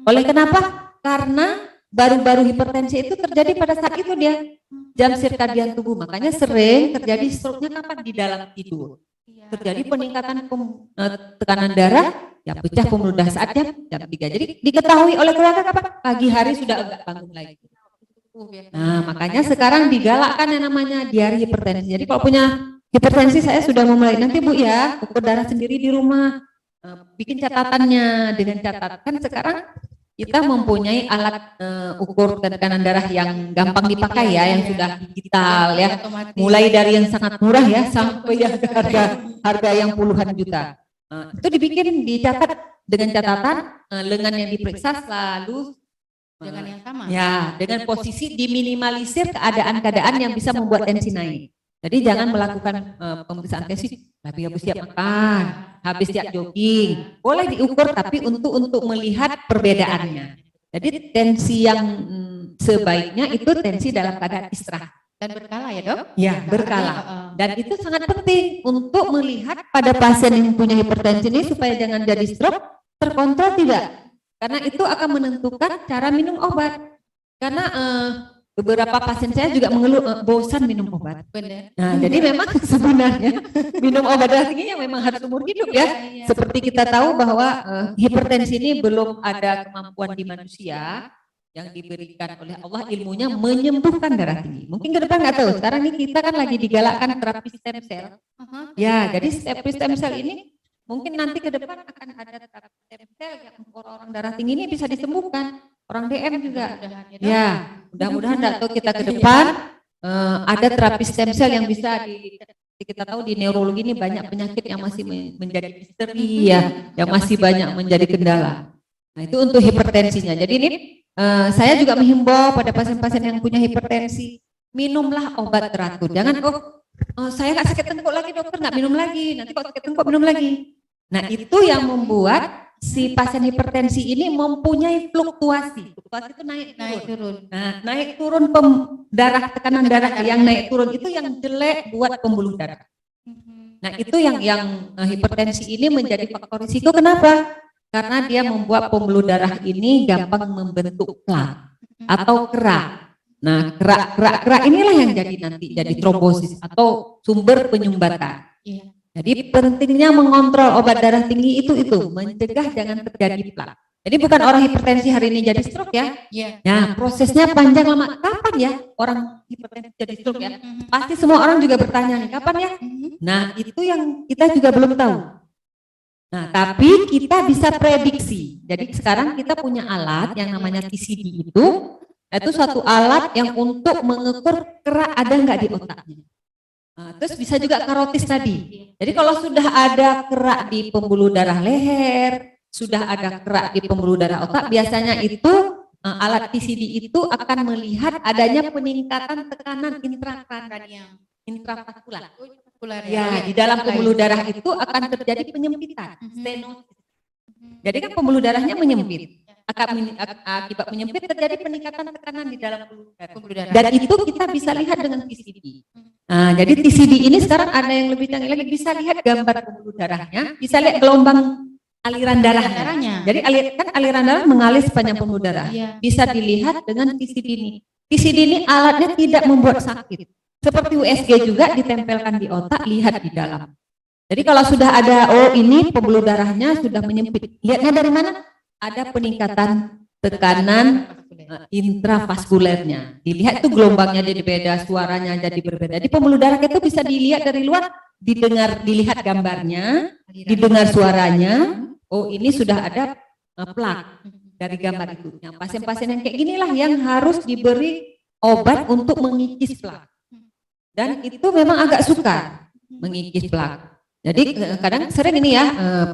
B: Oleh kenapa? Karena baru-baru hipertensi itu terjadi pada saat itu dia jam sirkadian tubuh. Makanya sering terjadi stroke-nya kapan? Di dalam tidur. Terjadi peningkatan tekanan darah, ya pecah pembuluh darah saat jam 3. Jadi diketahui oleh keluarga kapan? Pagi hari sudah enggak bangun lagi. Nah, makanya sekarang digalakkan yang namanya diari hipertensi. Jadi kalau punya hipertensi saya sudah memulai nanti Bu ya, ukur darah sendiri di rumah. Bikin catatannya dengan catatan. Sekarang kita mempunyai alat ukur tekanan darah yang gampang dipakai ya, yang sudah digital ya, mulai dari yang sangat murah ya sampai yang harga yang puluhan juta. Itu dicatat dengan catatan lengan yang diperiksa selalu
A: dengan yang sama.
B: Ya, dengan posisi diminimalisir keadaan-keadaan yang bisa membuat tensi naik. Jadi jangan melakukan pemeriksaan tensi habis siap makan, habis siap jogging. Boleh diukur tapi untuk melihat perbedaannya. Jadi tensi yang sebaiknya itu tensi dalam keadaan istirahat.
A: Dan berkala ya dok?
B: Ya, berkala. Dan itu sangat penting untuk melihat pada pasien yang punya hipertensi ini supaya jangan jadi stroke, terkontrol tidak. Karena itu akan menentukan cara minum obat. Karena beberapa pasien saya juga mengeluh bosan minum obat.
A: Benar.
B: Nah, jadi memang sebenarnya minum obat darah tingginya memang harus umur hidup ya. Seperti kita tahu bahwa hipertensi ini belum ada kemampuan di manusia yang diberikan oleh Allah ilmunya menyembuhkan darah tinggi. Mungkin ke depan nggak tahu. Sekarang ini kita kan lagi digalakkan terapi stem cell. Ya, jadi terapi stem cell ini mungkin nanti ke depan akan ada terapi stem cell yang orang darah tinggi ini bisa disembuhkan. Orang DM juga. Ya, mudah-mudahan atau kita ke depan ada terapi stem cell yang bisa kita tahu di neurologi ini banyak penyakit yang masih menjadi misteri ya, yang masih banyak menjadi kendala. Nah, itu untuk hipertensinya. Jadi ini saya juga menghimbau pada pasien-pasien yang punya hipertensi, minumlah obat teratur. Jangan saya nggak sakit tengkuk lagi dokter, nggak minum lagi. Nanti kalau sakit tengkuk minum lagi. Nah, itu yang membuat si pasien hipertensi ini mempunyai fluktuasi. Fluktuasi itu naik turun. Nah, naik turun tekanan darah yang naik turun itu yang jelek buat pembuluh darah. Nah, itu yang hipertensi ini menjadi faktor risiko. Kenapa? Karena dia membuat pembuluh darah ini gampang membentuk plak atau kerak. Nah, kerak inilah yang jadi trombosis atau sumber penyumbatan. Jadi pentingnya mengontrol obat darah tinggi itu mencegah jangan terjadi plak. Jadi bukan orang hipertensi hari ini jadi stroke ya. Nah, prosesnya panjang lama. Kapan ya orang hipertensi jadi stroke ya? Pasti semua orang juga bertanya nih, kapan ya? Nah, itu yang kita juga belum tahu. Nah, tapi kita bisa prediksi. Jadi sekarang kita punya alat yang namanya TCD itu suatu alat yang untuk mengukur kerak ada nggak di otaknya. Nah, terus bisa juga karotis tadi. Jadi kalau sudah ada kerak di pembuluh darah leher, sudah ada kerak di pembuluh darah otak, biasanya itu alat TCD itu akan melihat adanya peningkatan tekanan intravaskular. Ya, di dalam pembuluh darah itu akan terjadi penyempitan, stenosis. Jadi kan pembuluh darahnya menyempit. Akibat menyempit terjadi peningkatan tekanan di dalam pembuluh darah. Dan itu kita bisa lihat dengan TCD. Nah, jadi TCD ini sekarang ada yang lebih canggih lagi, bisa lihat gambar pembuluh darahnya, bisa lihat gelombang aliran darahnya. Jadi aliran darah mengalir sepanjang pembuluh darah. Bisa dilihat dengan TCD ini. TCD ini alatnya tidak membuat sakit. Seperti USG juga ditempelkan di otak, lihat di dalam. Jadi kalau sudah ada, ini pembuluh darahnya sudah menyempit. Lihatnya dari mana? Ada peningkatan tekanan intravaskulernya. Dilihat itu gelombangnya jadi beda, suaranya jadi berbeda. Di pembuluh darah itu bisa dilihat dari luar, dilihat gambarnya, didengar suaranya. Oh, ini sudah ada plak dari gambar itu. Yang pasien-pasien yang kayak ginilah yang harus diberi obat untuk mengikis plak. Dan itu memang agak sukar mengikis plak. Jadi kadang sering ini ya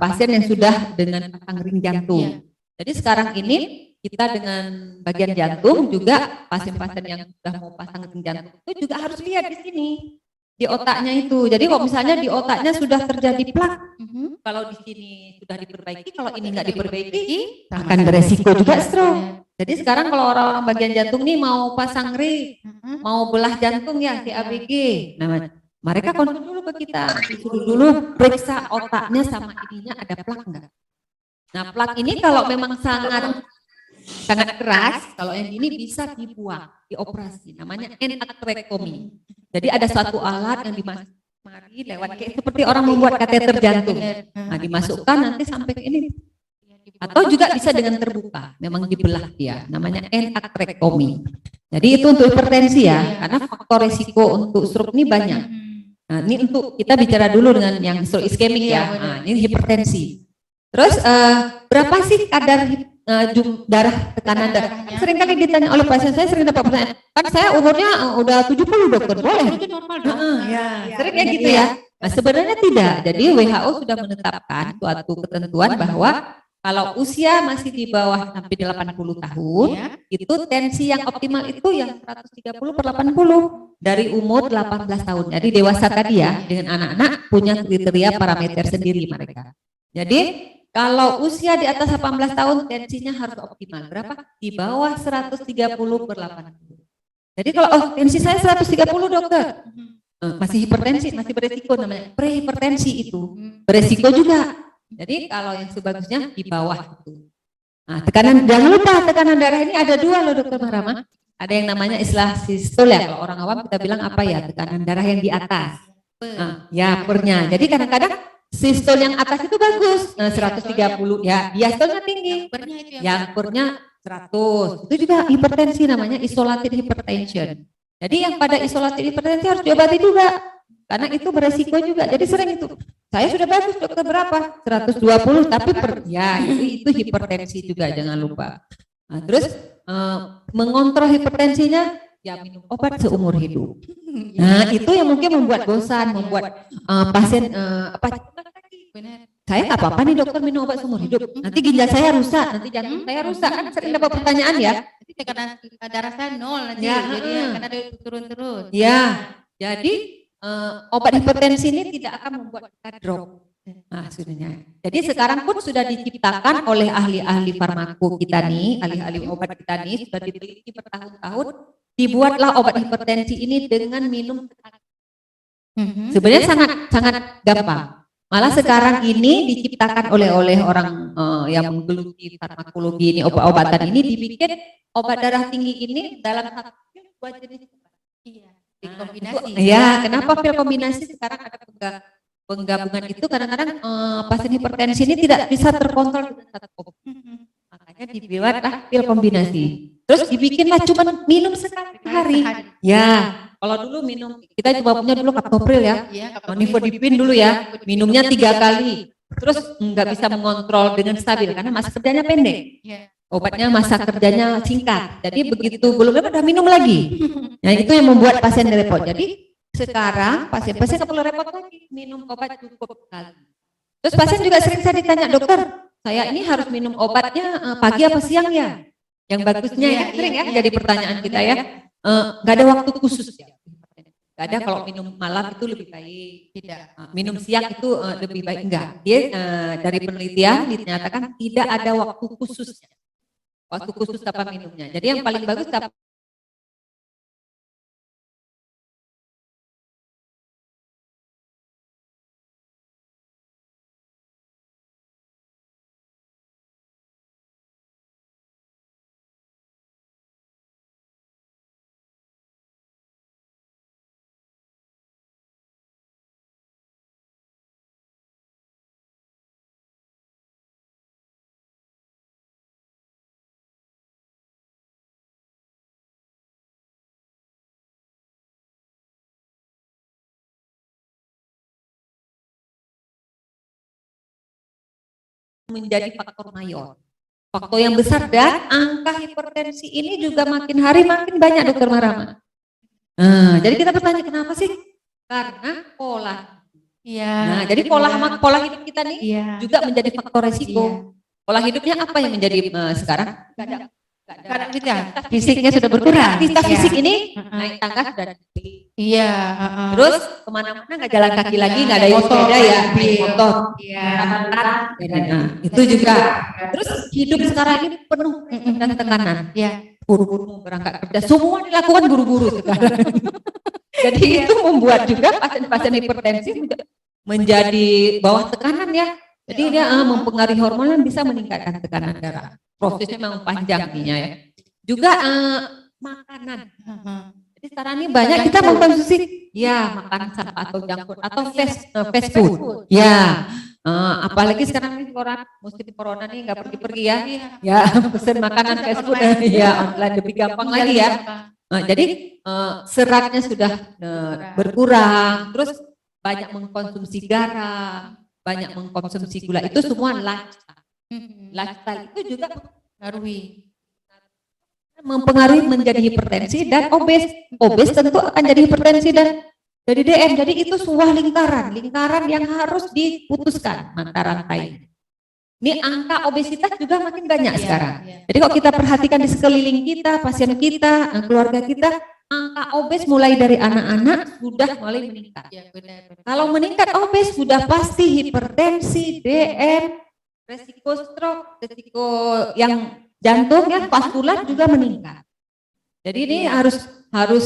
B: pasien yang sudah dengan pasang ring jantung. Jadi sekarang ini kita dengan bagian jantung juga pasien-pasien yang sudah mau pasang ring jantung itu juga harus lihat di sini di otaknya itu. Jadi kalau misalnya di otaknya sudah terjadi plak, kalau di sini sudah diperbaiki, kalau ini nggak diperbaiki akan beresiko juga stroke. Jadi sekarang kalau orang-orang bagian jantung nih mau pasang ring, mau belah jantung ya CABG, nah mereka konsul dulu ke kita, disuruh dulu periksa otaknya sama ininya ada plak enggak. Nah plak ini kalau memang sangat keras, kalau yang ini bisa dibuang, dioperasi, namanya endarterektomi. Jadi ada suatu alat yang dimasukkan lewat kayak seperti orang membuat kateter jantung. Nah dimasukkan nanti sampai ke ini. Atau juga bisa dengan terbuka, memang dibelah dia, namanya endarterektomi. Jadi itu untuk hipertensi ya, karena faktor risiko untuk stroke ini banyak. Nah, ini untuk kita bicara dulu dengan yang stroke iskemik ya. Nah, ini hipertensi. Terus berapa sih kadar darah tekanan darah? Sering kali ditanya oleh pasien saya, sering dapat pertanyaan, kan saya umurnya udah 70 dokter, boleh? Itu normal dong. Sering kayak gitu ya. Nah, sebenarnya tidak. Jadi WHO sudah menetapkan suatu ketentuan bahwa kalau usia masih di bawah sampai 80 tahun, itu tensi yang optimal itu yang 130/80 dari umur 18 tahun. Jadi dewasa tadi ya, dengan anak-anak punya kriteria parameter sendiri mereka. Jadi kalau usia di atas 18 tahun tensinya harus optimal. Berapa? Di bawah 130/80. Jadi kalau tensi saya 130 dokter, masih hipertensi, masih beresiko namanya. Prehipertensi itu beresiko juga. Jadi kalau yang sebagusnya di bawah itu. Nah, tekanan, jangan lupa tekanan darah ini ada dua loh dokter Mahrama. Ada yang namanya istilah sistol ya, kalau orang awam kita bilang apa ya, tekanan darah yang di atas. Nah, ya pernya. Jadi kadang-kadang sistol yang atas itu bagus, 130 ya, diastolnya tinggi. Yang pernya 100. Itu juga hipertensi namanya isolated hypertension. Jadi yang pada isolated hypertensi harus diobati juga. Karena itu beresiko juga. Jadi sering itu. Saya sudah bagus dokter berapa? 120 tapi itu hipertensi juga jangan lupa. Nah, terus mengontrol hipertensinya ya minum obat seumur hidup. Nah, itu yang mungkin membuat bosan, membuat pasien saya nggak apa-apa nih dokter minum obat seumur hidup. Nanti ginjal saya rusak, nanti jantung saya rusak. Kan sering dapat pertanyaan ya.
A: Jadi tekanan darah saya 0 nanti. Jadi akan ada turun terus.
B: Ya. Jadi obat hipertensi ini tidak akan membuat kita drop. Nah, sebenarnya. Jadi sekarang pun sudah diciptakan oleh ahli-ahli farmako kita nih, ahli-ahli obat kita nih, sudah diteliti bertahun-tahun, dibuatlah obat hipertensi ini dengan minum sekali. Sebenarnya sangat gampang. Malah sekarang ini diciptakan oleh orang yang menggeluti farmakologi ini, obat-obatan ini dibikin obat darah tinggi ini dalam satu pil 2 jenis.
A: Kombinasi.
B: Ya, kenapa pil kombinasi sekarang ada penggabungan itu kadang-kadang pasien hipertensi ini tidak bisa terkontrol dengan satu obat. Makanya dibuatlah pil kombinasi. Terus dibikinlah cuma minum sekali hari. Ya, Kalau dulu minum, kita coba punya dulu kaptopril ya,
A: Iya,
B: nifedipin dulu ya, minumnya 3 kali. Terus nggak bisa mengontrol dengan stabil karena masa kerjanya pendek.
A: Iya.
B: Obatnya masa kerjanya singkat. Jadi begitu belum dapat udah minum lagi. Nah itu yang membuat pasien repot. Jadi sekarang pasien-pasien nggak perlu repot lagi, minum obat cukup kali. Terus pasien juga sering saya ditanya, dokter, saya ini harus minum obatnya pagi apa siang ya? Yang bagusnya ya sering ya jadi pertanyaan kita ya. Nggak ada waktu khusus ya. Nggak ada, kalau minum malam itu lebih baik. Tidak. Minum siang itu lebih baik, enggak. Dia dari penelitian dinyatakan tidak ada waktu khususnya. Waktu khusus kapan minumnya. Jadi yang paling bagus kapan menjadi faktor mayor. Faktor yang besar, dan angka hipertensi ini juga makin hari makin banyak, dokter Marama. Jadi kita bertanya kenapa sih? Karena pola.
A: Iya.
B: Nah, jadi pola hidup kita nih juga menjadi faktor resiko. Pola hidupnya apa yang menjadi sekarang? Gak ada
A: Fisiknya sudah berkurang.
B: Aktivitas fisik ini naik tangga sudah
A: Iya.
B: Terus kemana-mana nggak jalan kaki lagi, nggak ada yang sepeda ya, naik motor.
A: Iya.
B: Nah, itu juga. Terus hidup sekarang ini penuh dan tekanan.
A: Iya.
B: Buru-buru berangkat kerja, semua dilakukan buru-buru sekarang. Jadi itu membuat juga pasien-pasien hipertensi menjadi bawah tekanan ya. Jadi dia mempengaruhi hormon yang bisa meningkatkan tekanan darah. Prosesnya memang panjang ininya ya. Juga makanan. Jadi sekarang ini banyak kita mengkonsumsi makanan sampah atau junk food atau fast food. Ya. Apalagi sekarang ini musim corona nih nggak pergi-pergi ya. Ya, pesan makanan fast food ya online lebih gampang lagi ya. Jadi seratnya sudah berkurang, terus banyak mengkonsumsi garam, banyak mengkonsumsi gula, itu semua lifestyle. Lifestyle itu juga mempengaruhi menjadi hipertensi dan obes. Obes tentu akan jadi hipertensi dan jadi DM. Jadi itu sebuah lingkaran yang harus diputuskan mata rantai. Ini angka obesitas juga makin banyak sekarang. Jadi kalau kita perhatikan di sekeliling kita, pasien kita, keluarga kita, angka obes mulai dari anak-anak sudah mulai meningkat. Kalau meningkat obes sudah pasti hipertensi, DM, resiko stroke, resiko yang jantung ya vaskular juga meningkat. Jadi ini harus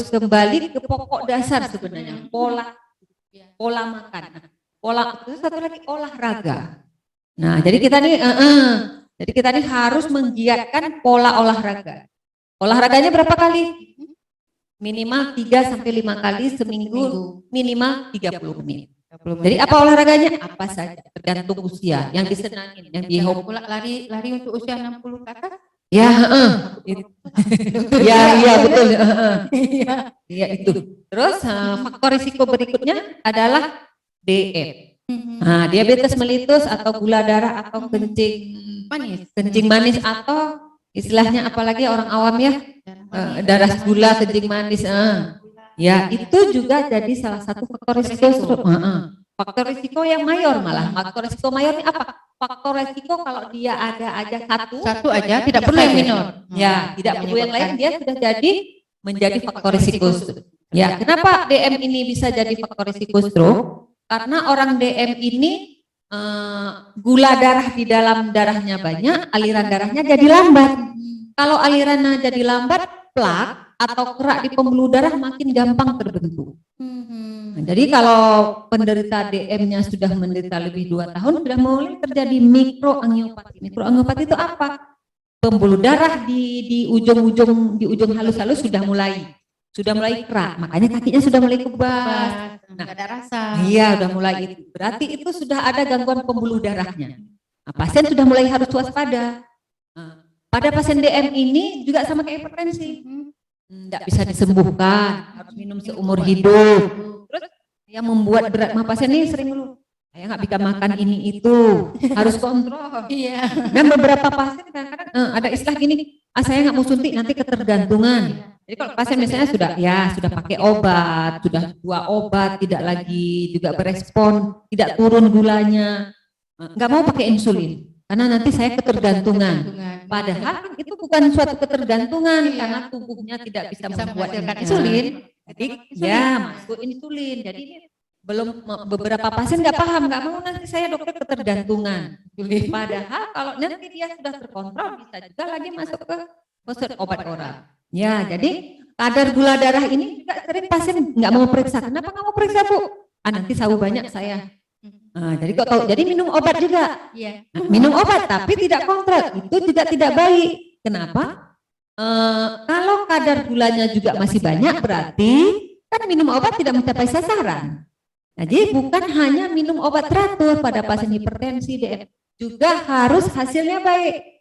B: kembali ke pokok dasar sebenarnya, pola makan. Satu lagi olahraga. Nah, jadi kita nih harus menggiatkan pola olahraga. Olahraganya berapa kali? Minimal 3 sampai 5 kali seminggu, minimal 30 menit. Jadi apa olahraganya? Apa saja, tergantung usia. Yang disenangin, yang dihobi.
A: Lari untuk usia 60 ke atas?
B: Ya, iya betul. Iya itu. Terus faktor risiko berikutnya adalah DM. Nah, diabetes mellitus atau gula darah atau kencing manis atau istilahnya apalagi orang awam ya, darah gula, kencing manis. Ya, itu juga jadi salah satu faktor risiko stroke. Faktor risiko yang mayor malah. Faktor risiko mayor ini apa? Faktor risiko kalau dia ada aja satu aja, tidak perlu yang minor. Ya, tidak perlu yang lain, dia sudah jadi menjadi faktor risiko stroke. Ya, kenapa DM ini bisa jadi faktor risiko stroke? Karena orang DM ini gula darah di dalam darahnya banyak, aliran darahnya jadi lambat. Kalau alirannya jadi lambat, plak atau kerak di pembuluh darah makin gampang terbentuk. Nah, jadi kalau penderita DM-nya sudah menderita lebih 2 tahun, sudah mulai terjadi mikroangiopati. Mikroangiopati itu apa? Pembuluh darah di ujung halus-halus sudah mulai kerak, makanya kakinya sudah mulai kebas. Nah,
A: ada rasa.
B: Iya, udah mulai itu. Berarti itu sudah ada gangguan pembuluh darahnya. Nah, pasien sudah mulai harus waspada. Pada pasien DM ini juga sama kayak hipertensi.
C: tidak bisa disembuhkan, harus minum seumur hidup. Terus yang membuat berat mah pasien ini sering ngeluh, saya nggak bisa makan ini itu, harus kontrol.
A: Iya.
C: Dan beberapa pasien kadang-kadang ada istilah gini, saya nggak mau suntik nanti ketergantungan. Jadi kalau pasien misalnya sudah pakai obat, sudah 2 obat, tidak lagi juga berespon, tidak turun gulanya, nggak mau pakai insulin karena nanti saya ketergantungan. Padahal itu bukan suatu ketergantungan karena tubuhnya tidak bisa membuat insulin. Jadi masuk insulin. Jadi ini belum beberapa pasien nggak paham, nggak mau nanti saya dokter ketergantungan. Padahal kalau nanti dia sudah terkontrol bisa juga lagi masuk ke obat oral. Ya, jadi kadar gula darah ini juga sering pasien nggak mau periksa. Kenapa nggak mau periksa, Bu? Nanti sabu banyak saya. Jadi kok tahu? Jadi minum obat juga. Minum obat tapi tidak kontrol itu juga tidak baik. Kenapa? Kalau kadar gulanya juga masih banyak berarti kan minum obat tidak mencapai sasaran. Jadi bukan hanya minum obat teratur pada pasien hipertensi, DM, juga harus hasilnya baik.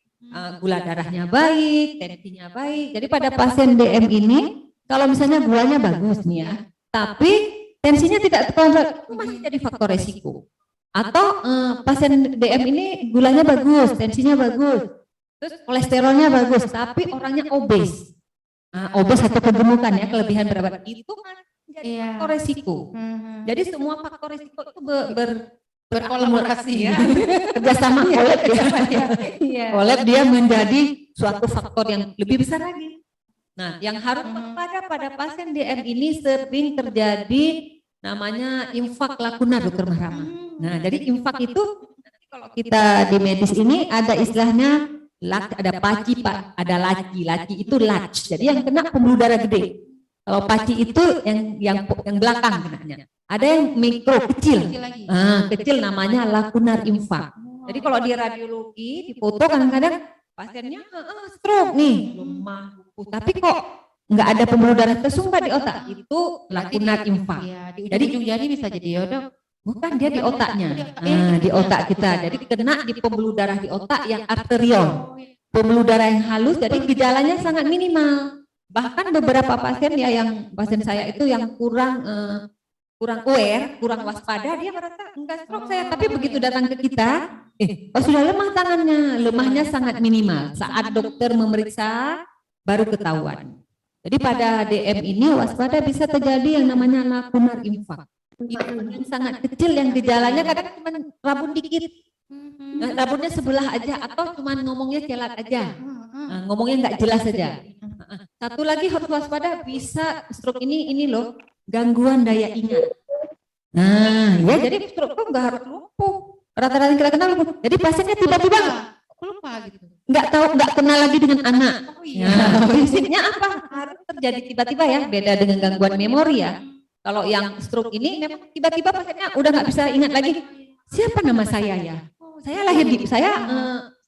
C: Gula darahnya baik, tensinya baik. Jadi pada pasien DM ini kalau misalnya gulanya bagus nih ya, tapi tensinya tidak terkontrol, masih jadi faktor resiko. Atau pasien DM ini gulanya bagus, tensinya bagus, terus kolesterolnya bagus, tapi orangnya obes. Obes atau kegemukan ya, kelebihan berat itu kan jadi faktor resiko. Jadi semua faktor resiko itu berkolaborasi ya, kerjasama kolab ya. Kolab dia menjadi suatu faktor yang lebih besar lagi. Nah, yang harus pada pasien DM ini sering terjadi namanya infak lakunar, Dokter Mahrama. Nah, jadi infak itu kalau kita di medis ini ada istilahnya ada paci, ada laci itu lac. Jadi yang kena pembuluh darah gede. Kalau paci itu yang belakang kenanya. Ada yang mikro kecil. Kecil namanya lakunar infak. Jadi kalau di radiologi di foto kadang-kadang pasiennya stroke nih, lemah, tapi kok nggak ada pembuluh darah tersumbat di otak, itu lakunar infak.
A: Jadi ujung jari bisa jadi ya, Dok.
C: Bukan, dia di otaknya. Di otak kita. Jadi kena di pembuluh darah di otak yang arteriol. Pembuluh darah yang halus, jadi gejalanya sangat minimal. Bahkan beberapa pasien ya, yang pasien saya itu yang kurang aware, kurang waspada, dia merasa enggak stroke saya, tapi begitu datang ke kita, sudah lemah tangannya, lemahnya sangat minimal. Saat dokter memeriksa baru ketahuan. Jadi pada DM ini waspada bisa terjadi yang namanya lakunar infak. Yang sangat kecil yang gejalanya kadang cuma rabun dikit, rabunnya sebelah aja atau cuma ngomongnya celat aja, ngomongnya nggak jelas saja. Satu lagi harus waspada, bisa stroke ini loh, gangguan daya ingat. Nah, ya jadi stroke tuh nggak harus lumpuh. Rata-rata kita kenal lumpuh. Jadi pasiennya tiba-tiba
A: lupa gitu.
C: Nggak tahu, nggak kenal lagi dengan anak. Prinsipnya apa? Harus terjadi tiba-tiba ya. Beda dengan gangguan memori ya. Kalau yang stroke ini memang tiba-tiba pasiennya udah nggak bisa ingat lagi. Siapa nama saya ya? Saya lahir di saya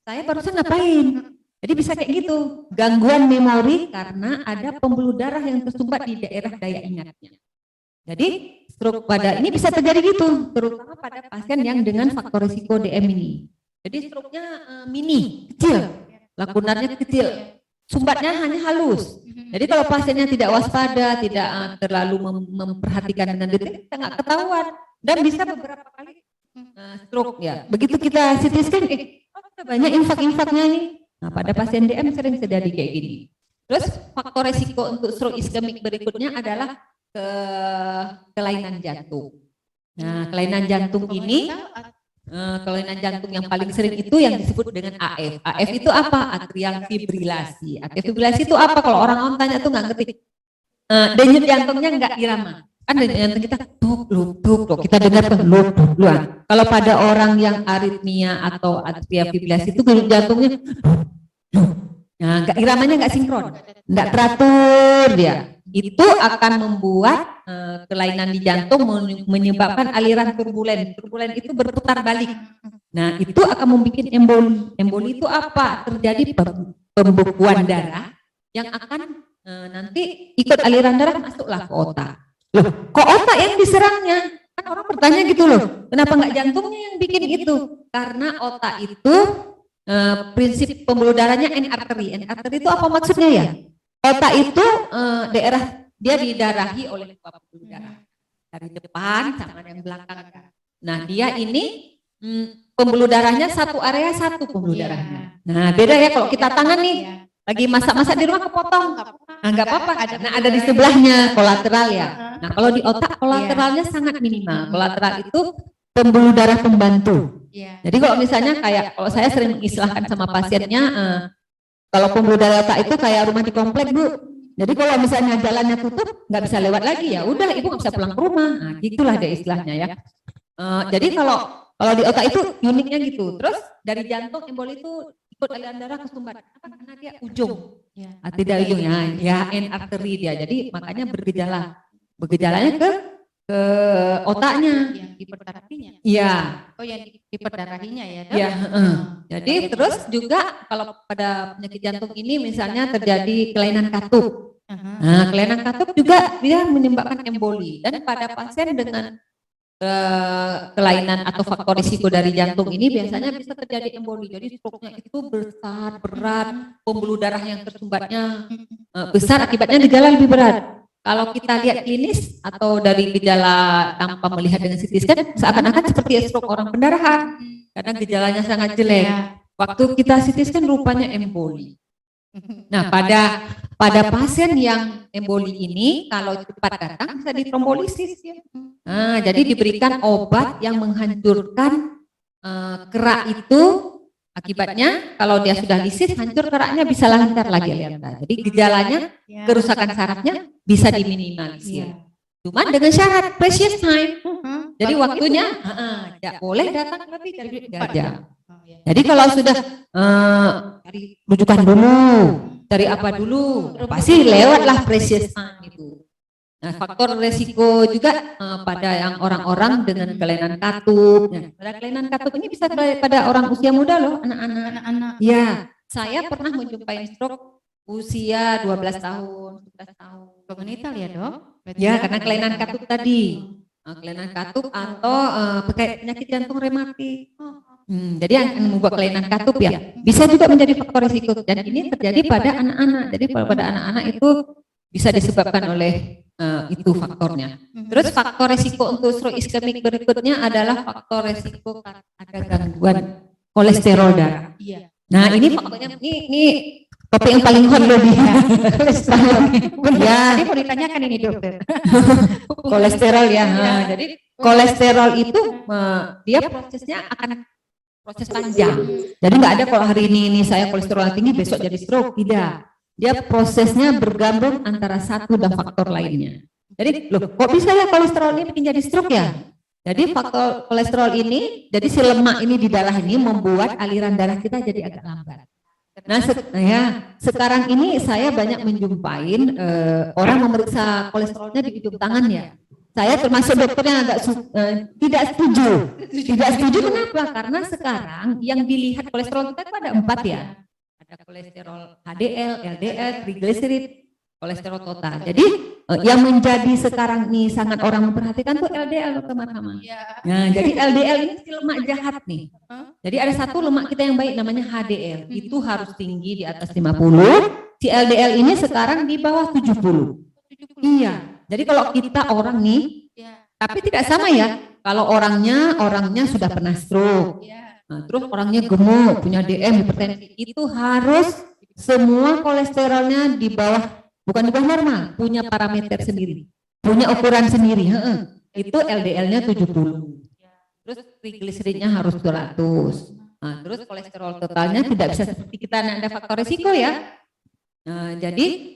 C: barusan ngapain? Jadi bisa kayak gitu, gangguan memori karena ada pembuluh darah yang tersumbat di daerah daya ingatnya. Jadi stroke pada ini bisa terjadi gitu, terutama pada pasien yang dengan faktor risiko DM ini. Jadi stroke-nya mini, kecil, lakunarnya kecil, sumbatnya hanya halus. Jadi kalau pasiennya tidak waspada, tidak terlalu memperhatikan dengan detail, kita nggak ketahuan dan bisa beberapa kali stroke ya. Begitu kita CT scan, banyak infak-infaknya nih. Nah, pada pasien DM sering terjadi kayak gini. Terus faktor resiko untuk stroke iskemik berikutnya adalah kelainan jantung. Nah, kelainan jantung ini, kelainan jantung yang paling sering itu yang disebut dengan AF. AF itu apa? Atrial fibrilasi. Atrial fibrilasi itu apa? Kalau orang tanya tuh nggak ngerti. Denyut jantungnya nggak irama. Kan denyut jantung kita duk, kita dengar tuh duk. Kalau pada orang yang aritmia atau atrial fibrilasi itu denyut jantungnya nah, iramanya nggak sinkron, nggak teratur dia. Itu akan membuat kelainan di jantung, menyebabkan aliran turbulen. Turbulen itu berputar balik. Nah, itu akan membuat emboli. Emboli itu apa? Terjadi pembekuan darah yang akan nanti ikut aliran darah masuklah ke otak. Loh, kok otak yang diserangnya? Kan orang bertanya gitu loh, kenapa nggak jantungnya yang bikin itu? Karena otak itu prinsip pembuluh darahnya end artery. End artery itu apa maksudnya ya? Otak itu daerah dia didarahi oleh dua pembuluh darah dari depan sama yang belakang. Nah dia ini pembuluh darahnya satu area satu pembuluh darahnya. Nah beda ya kalau kita tangan nih lagi masak-masak di rumah kepotong, nggak apa-apa. Nah ada di sebelahnya kolateral ya. Nah kalau di otak kolateralnya sangat minimal. Kolateral itu pembuluh darah pembantu. Jadi kalau misalnya kayak kalau saya sering mengistilahkan sama pasiennya, kalau pembuluh darah otak itu kayak rumah di komplek Bu. Jadi kalau misalnya jalannya tutup, nggak bisa lewat lagi ya, udah ibu nggak bisa pulang ke rumah. Nah, gitulah dia istilahnya ya. Jadi kalau di otak itu uniknya gitu. Terus dari jantung emboli itu ikut aliran darah ke sumbat. Apa? Karena dia ujung, tidak ujungnya, ya end artery dia. Jadi makanya bergejalanya ke otaknya.
A: Hiperdarahinya.
C: Iya.
A: Oh yang hiperdarahinya ya.
C: Iya. Jadi terus juga kalau pada penyakit jantung ini misalnya terjadi kelainan katup. Nah, kelainan katup juga dia menyebabkan emboli dan pada pasien dengan kelainan atau faktor risiko dari jantung ini biasanya bisa terjadi emboli. Jadi stroke-nya itu besar, berat, pembuluh darah yang tersumbatnya besar, akibatnya gejala lebih berat. Kalau kita lihat klinis atau dari gejala tanpa melihat dengan CT scan, seakan-akan seperti stroke orang pendarahan karena gejalanya sangat jelek. Waktu kita CT scan rupanya emboli. Nah, pada pasien yang emboli ini kalau cepat datang bisa ditrombolisis ya. Nah, jadi diberikan obat yang menghancurkan kerak itu, akibatnya kalau dia sudah lisis hancur keraknya bisa lancar lagi aliran darah. Jadi gejalanya kerusakan sarafnya bisa diminimalisir. Cuman dengan syarat precious time. Jadi waktunya tidak boleh datang lebih dari 3 jam. Jadi kalau sudah cari rujukan dulu, cari apa dulu, pasti lewatlah precious time itu. Nah, faktor resiko juga pada yang orang-orang dengan kelainan katup. Nah, pada kelainan katup ini bisa pada orang usia muda loh, anak-anak. Ya, saya pernah menjumpai stroke usia 12 tahun, 11 tahun.
A: Kognital ya Dok?
C: Ya, karena kelainan katup tadi. Kelainan katup atau penyakit jantung rematik. Jadi yang membuat kelainan katup ya bisa juga menjadi faktor risiko dan ini terjadi pada anak-anak. Jadi pada anak-anak itu bisa disebabkan oleh itu faktornya. Terus faktor risiko untuk stroke iskemik berikutnya adalah faktor risiko ada gangguan kolesterol darah. Nah ini faktornya ini topik yang paling hot loh dia. Kolesterol. Ya.
A: Tadi mau ditanyakan ini dokter.
C: Kolesterol ya. Nah, jadi kolesterol itu dia prosesnya akan proses panjang. Jadi nggak ada kalau hari ini saya kolesterol tinggi besok jadi stroke, tidak. Dia prosesnya bergabung antara satu dan faktor lainnya. Jadi loh kok bisa ya kolesterol ini bikin jadi stroke ya? Jadi faktor kolesterol ini, jadi si lemak ini di darah ini membuat aliran darah kita jadi agak lambat. Nah sekarang ini saya banyak menjumpain orang memeriksa kolesterolnya di ujung tangan ya. Saya termasuk dokter yang agak tidak setuju. Tidak setuju kenapa? Karena sekarang yang dilihat kolesterol kita ada 4 ya. Ada kolesterol HDL, LDL, triglycerid, kolesterol total. Jadi yang menjadi sekarang ini sangat orang memperhatikan tuh LDL teman-teman. Nah, jadi LDL ini si lemak jahat nih. Jadi ada satu lemak kita yang baik namanya HDL. Itu harus tinggi di atas 50. Si LDL ini sekarang di bawah 70. Iya. Jadi kalau kita orang nih, tapi tidak sama ya. Kalau orangnya sudah pernah stroke. Nah, terus orangnya gemuk, punya DM, hipertensi, itu harus semua kolesterolnya di bawah, bukan di bawah normal, punya parameter sendiri, punya ukuran sendiri. Itu LDL-nya 70. Terus trigliseridnya harus 200. Nah, terus kolesterol totalnya tidak bisa seperti kita, ada faktor risiko ya. Nah, jadi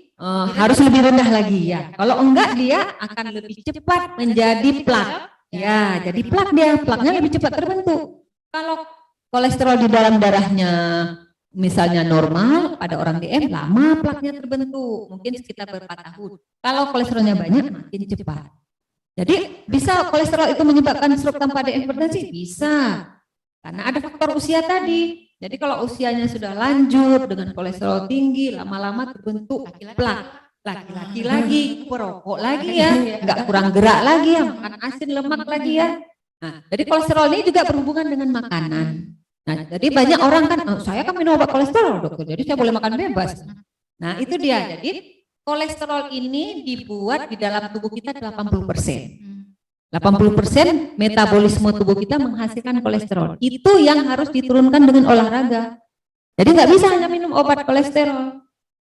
C: harus lebih rendah lagi ya. Kalau enggak dia akan lebih cepat menjadi plak. Ya, jadi plaknya lebih cepat terbentuk. Kalau kolesterol di dalam darahnya misalnya normal, pada orang DM lama plaknya terbentuk, mungkin sekitar beberapa tahun. Kalau kolesterolnya banyak makin cepat. Jadi bisa kolesterol itu menyebabkan stroke tanpa ada hipertensi? Bisa. Karena ada faktor usia tadi. Jadi kalau usianya sudah lanjut dengan kolesterol tinggi, lama-lama terbentuk plak. Laki-laki lagi, perokok lagi ya, nggak kurang gerak lagi ya, makan asin lemak lagi ya. Nah, jadi kolesterol ini juga berhubungan dengan makanan. Nah, jadi banyak orang kan, saya kan minum obat kolesterol dokter, jadi saya boleh makan bebas. Nah, itu dia. Jadi kolesterol ini dibuat di dalam tubuh kita 80%. 80% metabolisme tubuh kita menghasilkan kolesterol. Itu yang harus diturunkan dengan olahraga. Jadi nggak bisa hanya minum obat kolesterol.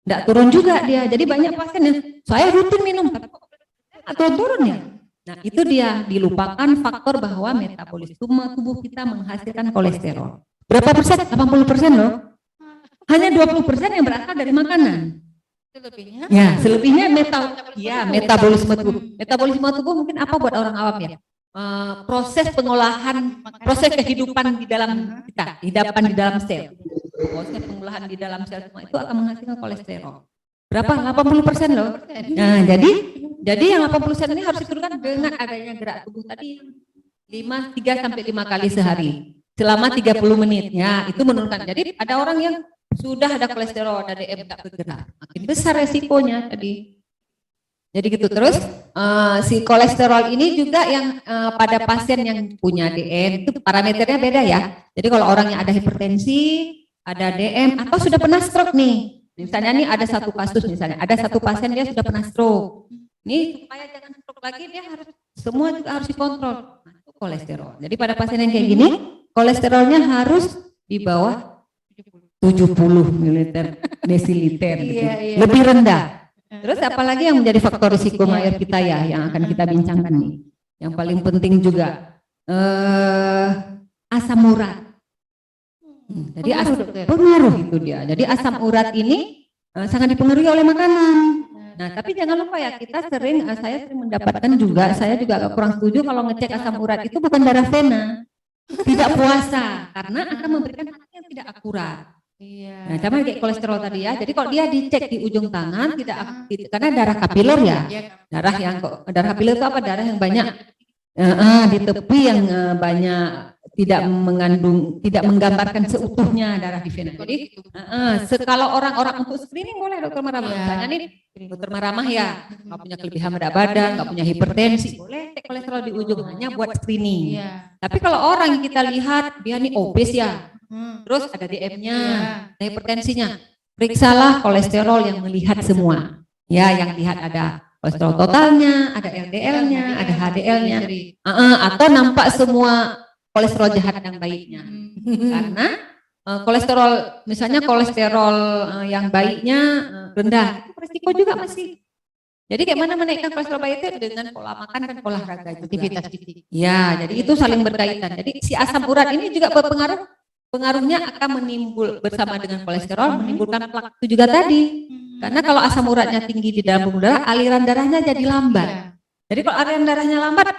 C: Nggak turun juga dia. Jadi banyak pasien yang saya rutin minum atau turun ya. Nah, itu dia, dilupakan faktor bahwa metabolisme tubuh kita menghasilkan kolesterol. Berapa persen? 80% loh. Hanya 20% yang berasal dari makanan.
A: Selebihnya?
C: Ya, selebihnya metabolisme tubuh. Metabolisme tubuh mungkin apa buat orang awam ya? Proses pengolahan, proses kehidupan di dalam kita, kehidupan di dalam sel. Proses pengolahan di dalam sel semua itu akan menghasilkan kolesterol. Berapa? 80% loh. Nah, jadi yang 80% ini harus diturunkan dengan adanya gerak tubuh tadi 3 sampai 5 kali sehari selama 30 menit. Ya, itu menurunkan. Jadi ada orang yang sudah ada kolesterol, ada DM tak bergerak, makin besar resikonya tadi. Jadi gitu terus si kolesterol ini juga yang pada pasien yang punya DM itu parameternya beda ya. Jadi kalau orang yang ada hipertensi, ada DM atau sudah pernah stroke nih. Misalnya nih ada satu kasus misalnya, ada satu pasien dia sudah pernah stroke. Nih supaya jangan stroke lagi dia harus semua juga harus dikontrol. Nah, itu kolesterol. Jadi pada pasien yang kayak gini, kolesterolnya harus di bawah 70 desiliter gitu. Lebih rendah. Terus apalagi yang menjadi faktor risiko mayor kita ya yang akan kita bincangkan nih. Yang paling penting juga asam urat. Jadi pengaruh itu dia. Jadi asam urat ini sangat dipengaruhi oleh makanan. Nah, tapi jangan lupa ya kita saya sering mendapatkan juga, saya juga agak kurang setuju kalau ngecek asam urat itu bukan darah vena, tidak puasa karena akan memberikan hasil yang tidak akurat. Iya. Nah, sama kayak kolesterol tadi ya. Jadi kalau dia dicek di ujung tangan tidak karena darah kapiler ya. Darah kapiler itu apa? Darah yang banyak di tepi yang banyak tidak menggambarkan seutuhnya darah di vena. Jadi kalau orang-orang untuk screening boleh dokter Maramah. Misalnya nih dokter Maramah ya nggak punya kelebihan berat badan, nggak punya hipertensi, boleh cek kolesterol di ujung hanya buat screening. Tapi kalau orang yang kita lihat dia nih obes ya. Terus ada DM-nya, ada hipertensinya. Periksalah kolesterol yang melihat semua. Ya, yang lihat ada kolesterol totalnya, ada LDL-nya, ada HDL-nya. Atau nampak semua kolesterol jahat dan baiknya. Karena kolesterol, misalnya kolesterol yang baiknya rendah, itu resiko juga masih. Jadi kayak mana menaikkan kolesterol baik itu dengan pola makan dan olahraga juga. Aktivitas fisik. Ya, jadi itu saling berkaitan. Jadi si asam urat ini juga pengaruhnya akan menimbul bersama dengan kolesterol menimbulkan plak itu juga tadi. Karena kalau asam uratnya tinggi di dalam pembuluh darah, aliran darahnya jadi lambat. Jadi kalau aliran darahnya lambat,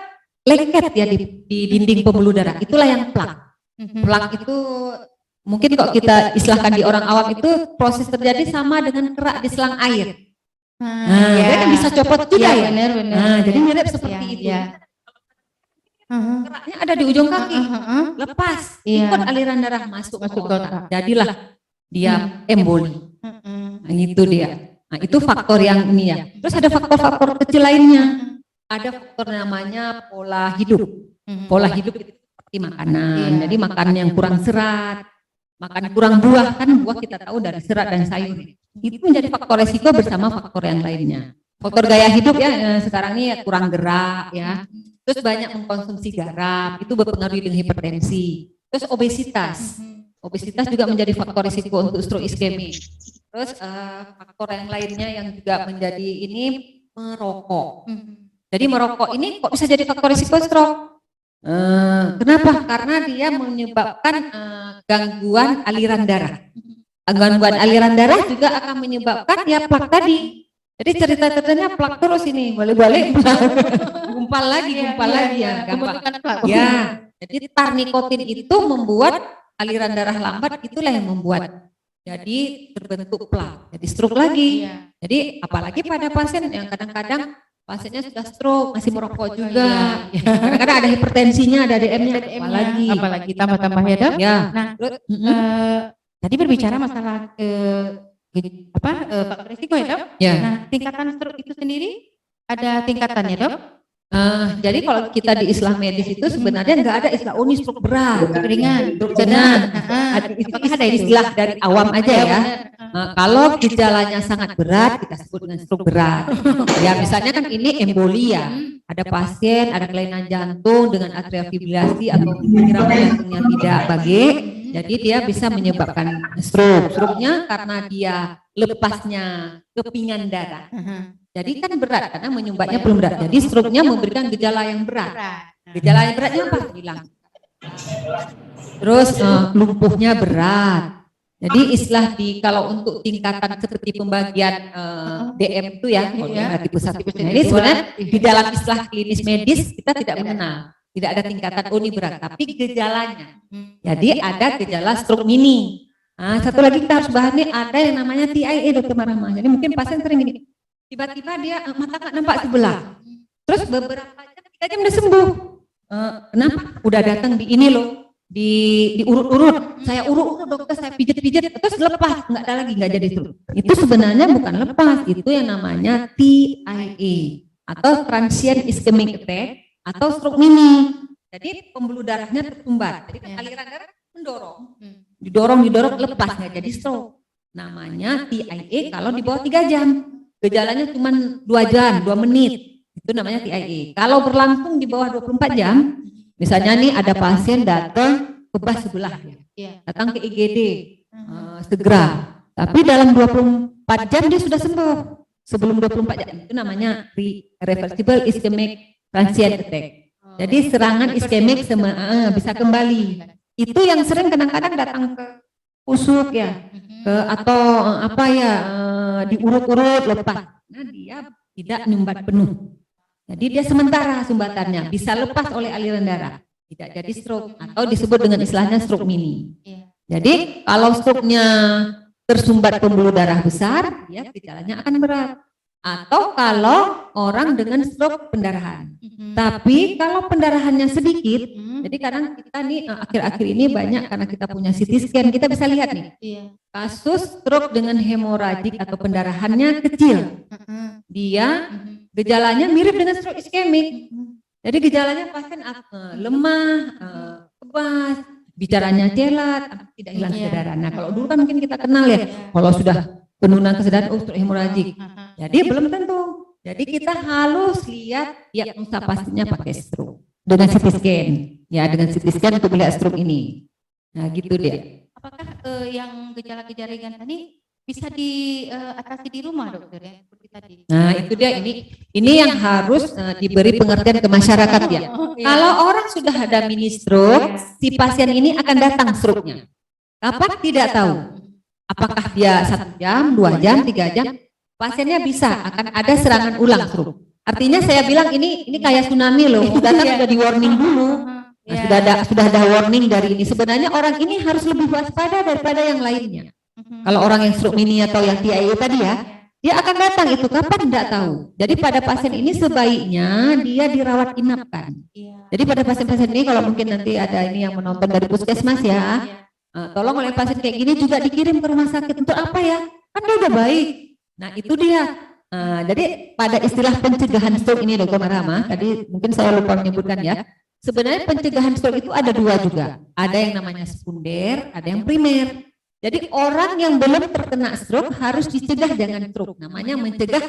C: lengket ya di dinding pembuluh darah. Itulah yang plak. Plak itu mungkin kok kita istilahkan di orang awam itu proses terjadi sama dengan kerak di selang air. Dia kan bisa copot juga ya. Benar. Jadi mirip seperti itu. Keraknya ada di ujung kaki, lepas, ikut aliran darah masuk ke otak. Jadilah dia emboli. Nah, itu dia. Nah, itu faktor yang ini ya. Terus ada faktor-faktor kecil lainnya. Ada faktor namanya pola hidup. Pola hidup itu seperti makanan. Jadi makan yang kurang serat, makan kurang buah, kan buah kita tahu dari serat dan sayur. Itu menjadi faktor resiko bersama faktor yang lainnya. Faktor gaya hidup ya sekarang ini kurang gerak ya. Terus banyak mengkonsumsi garam, itu berpengaruh dengan hipertensi. Terus obesitas. Obesitas juga menjadi faktor risiko untuk stroke iskemik. Terus faktor yang lainnya yang juga menjadi ini merokok. Jadi merokok ini kok bisa jadi faktor risiko stroke? Kenapa? Karena dia menyebabkan gangguan aliran darah. Gangguan aliran darah juga akan menyebabkan ya plak tadi. Jadi cerita-ceritanya plak terus ini, balik-balik gumpal lagi ya, gampang. Ya, jadi tar nikotin itu membuat aliran darah lambat, itulah yang membuat jadi terbentuk plak, jadi stroke lagi. Jadi apalagi pada pasien yang kadang-kadang pasiennya sudah stroke masih merokok juga, kadang-kadang ada hipertensinya, ada DM-nya, apalagi tambah-tambah ya dok. Nah, tadi berbicara masalah faktor risiko ya dok. Nah, tingkatan stroke itu sendiri ada tingkatannya dok. Jadi kalau kita di Islam medis itu sebenarnya nggak ada istilah ini stroke berat,
A: ringan,
C: sedang. Itu ada istilah dari awam aja ya. Kalau gejalanya sangat berat, kita sebut dengan stroke berat. Ya, misalnya kan ini emboli ya. Ada pasien, ada kelainan jantung dengan atrial fibrilasi atau irama jantungnya tidak baik, jadi dia bisa menyebabkan stroke. Stroke-nya karena dia lepasnya kepingan darah. Jadi kan berat karena menyumbatnya belum berat. Jadi stroke-nya memberikan gejala yang berat. Gejala yang beratnya apa? Hilang. Terus lumpuhnya berat. Jadi istilah kalau untuk tingkatan seperti pembagian DM itu ya, tipe 1, tipe 2. Ini sebenarnya di dalam istilah klinis medis kita tidak mengenal, tidak ada tingkatan ini berat, tapi gejalanya. Jadi ada gejala stroke mini. Nah, satu lagi kita harus bahas nih, ada yang namanya TIA, Dokter Marahma. Jadi mungkin pasien sering gini, tiba-tiba dia mata nggak nampak sebelah, terus beberapa jam, 3 jam udah sembuh. Kenapa? Udah datang di ini loh. Diurut-urut, saya urut-urut dokter, saya pijat-pijat, terus lepas, nggak ada lagi, nggak jadi stroke. Itu sebenarnya bukan lepas, itu yang namanya TIA atau transient ischemic attack atau stroke mini. Jadi pembuluh darahnya tersumbat, jadi aliran darah didorong lepas, nggak jadi stroke. Namanya TIA kalau di bawah 3 jam, gejalanya cuma 2 jam, 2 menit, itu namanya TIA. Kalau berlangsung di bawah 24 jam, misalnya nih ada pasien datang ke bas sebelah, datang ke IGD segera, tapi dalam 24 jam dia sudah sembuh. Sebelum 24 jam itu namanya reversible ischemic transient attack. Jadi serangan iskemik bisa kembali. Itu yang sering kadang-kadang datang ke kusuk ya, atau diurut-urut lepas. Nah dia tidak nyumbat penuh. Jadi dia sementara sumbatannya bisa lepas oleh aliran darah, tidak jadi stroke atau disebut dengan istilahnya stroke mini. Jadi kalau stroke-nya tersumbat pembuluh darah besar, ya gejalanya akan berat. Atau kalau orang dengan stroke pendarahan. Tapi kalau pendarahannya sedikit, jadi kadang kita nih akhir-akhir ini banyak karena kita punya CT scan, kita bisa lihat nih kasus stroke dengan hemoragik atau pendarahannya kecil. Dia gejalanya mirip dengan stroke iskemik. Jadi gejalanya pasien lemah, kebas, bicaranya celat, tidak hilang kesadaran. Nah kalau dulu kan mungkin kita kenal ya, kalau sudah penurunan kesadaran stroke hemoragik. Jadi belum tentu. Jadi kita harus lihat diagnosa pastinya pakai stroke dengan CT scan. Ya dengan CT scan untuk melihat stroke ini. Nah gitu dia.
A: Apakah yang gejala-gejala ringan tadi bisa diatasi di rumah dokter ya seperti tadi?
C: Nah itu dia, ini yang harus diberi pengertian ke masyarakat ya. Kalau orang sudah ada mini stroke, si pasien ini akan datang stroke-nya. Kapan tidak tahu. Apakah dia 1 jam, 2 jam, 3 jam, pasiennya bisa akan ada serangan ulang stroke. Artinya saya bilang ini kayak tsunami loh, datang sudah di warning dulu. Nah, sudah ada warning dari ini. Sebenarnya orang ini harus lebih waspada daripada yang lainnya. Kalau orang yang stroke mini atau yang TIA tadi ya, dia akan datang itu kapan tidak tahu. Jadi pada pasien ini sebaiknya dia dirawat inapkan. Jadi pada pasien-pasien ini kalau mungkin nanti ada ini yang menonton dari puskesmas ya, tolong oleh pasien kayak gini juga dikirim ke rumah sakit untuk apa ya? Kan dia udah baik. Nah itu dia. Jadi pada istilah pencegahan stroke ini Dokter Marahma, tadi mungkin saya lupa menyebutkan ya. Sebenarnya pencegahan stroke itu ada 2 juga. Ada yang namanya sekunder, ada yang primer. Jadi orang yang belum terkena stroke harus dicegah jangan stroke. Namanya mencegah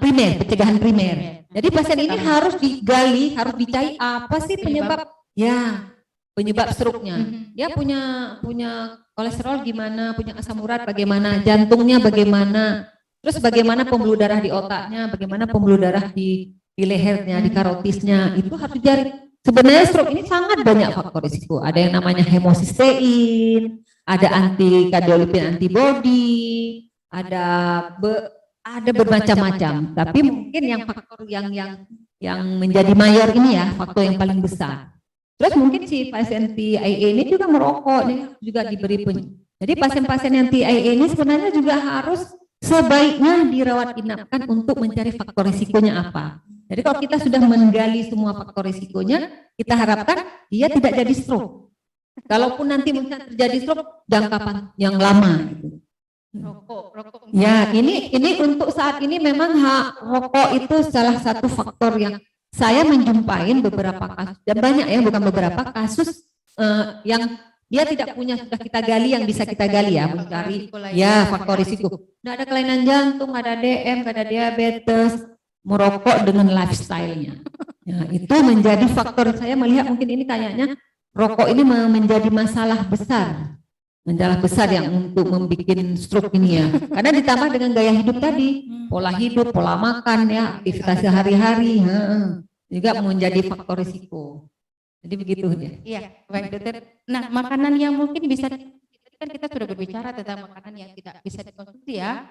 C: primer, pencegahan primer. Jadi pasien ini harus digali, harus dicari apa sih penyebab stroke-nya. Dia punya kolesterol gimana, punya asam urat bagaimana, jantungnya bagaimana, terus bagaimana pembuluh darah di otaknya, bagaimana pembuluh darah di lehernya, di karotisnya, itu harus dicari. Sebenarnya stroke ini sangat banyak faktor risiko. Ada yang namanya hemosistein, ada anti-cardiolipin antibody, ada bermacam-macam. Tapi mungkin yang faktor yang menjadi mayor ini ya, faktor yang paling besar. Terus mungkin si pasien TIA ini juga merokok, nih juga diberi Jadi pasien-pasien yang TIA ini sebenarnya juga harus sebaiknya dirawat inapkan untuk mencari faktor risikonya apa. Jadi kalau kita sudah menggali semua faktor risikonya, kita harapkan dia tidak jadi stroke. Kalaupun nanti mungkin terjadi stroke, jangka yang lama.
A: Rokok.
C: Ya, ini untuk saat ini memang rokok itu salah satu faktor yang saya menjumpai beberapa kasus, dan banyak ya, bukan beberapa kasus yang dia tidak punya, sudah kita gali yang bisa kita gali ya, mencari faktor risiko. Nggak ada kelainan jantung, nggak ada DM, nggak ada diabetes, merokok dengan lifestyle-nya. Ya, itu menjadi faktor, saya melihat mungkin ini kayaknya rokok ini menjadi masalah besar yang untuk membuat stroke ini ya. Karena ditambah dengan gaya hidup tadi, pola hidup, pola makan ya, aktivitas sehari-hari, juga menjadi faktor risiko. Jadi begitu ya.
A: Iya, baik dokter. Nah, makanan yang mungkin bisa kan kita sudah berbicara tentang makanan yang tidak bisa dikonsumsi ya.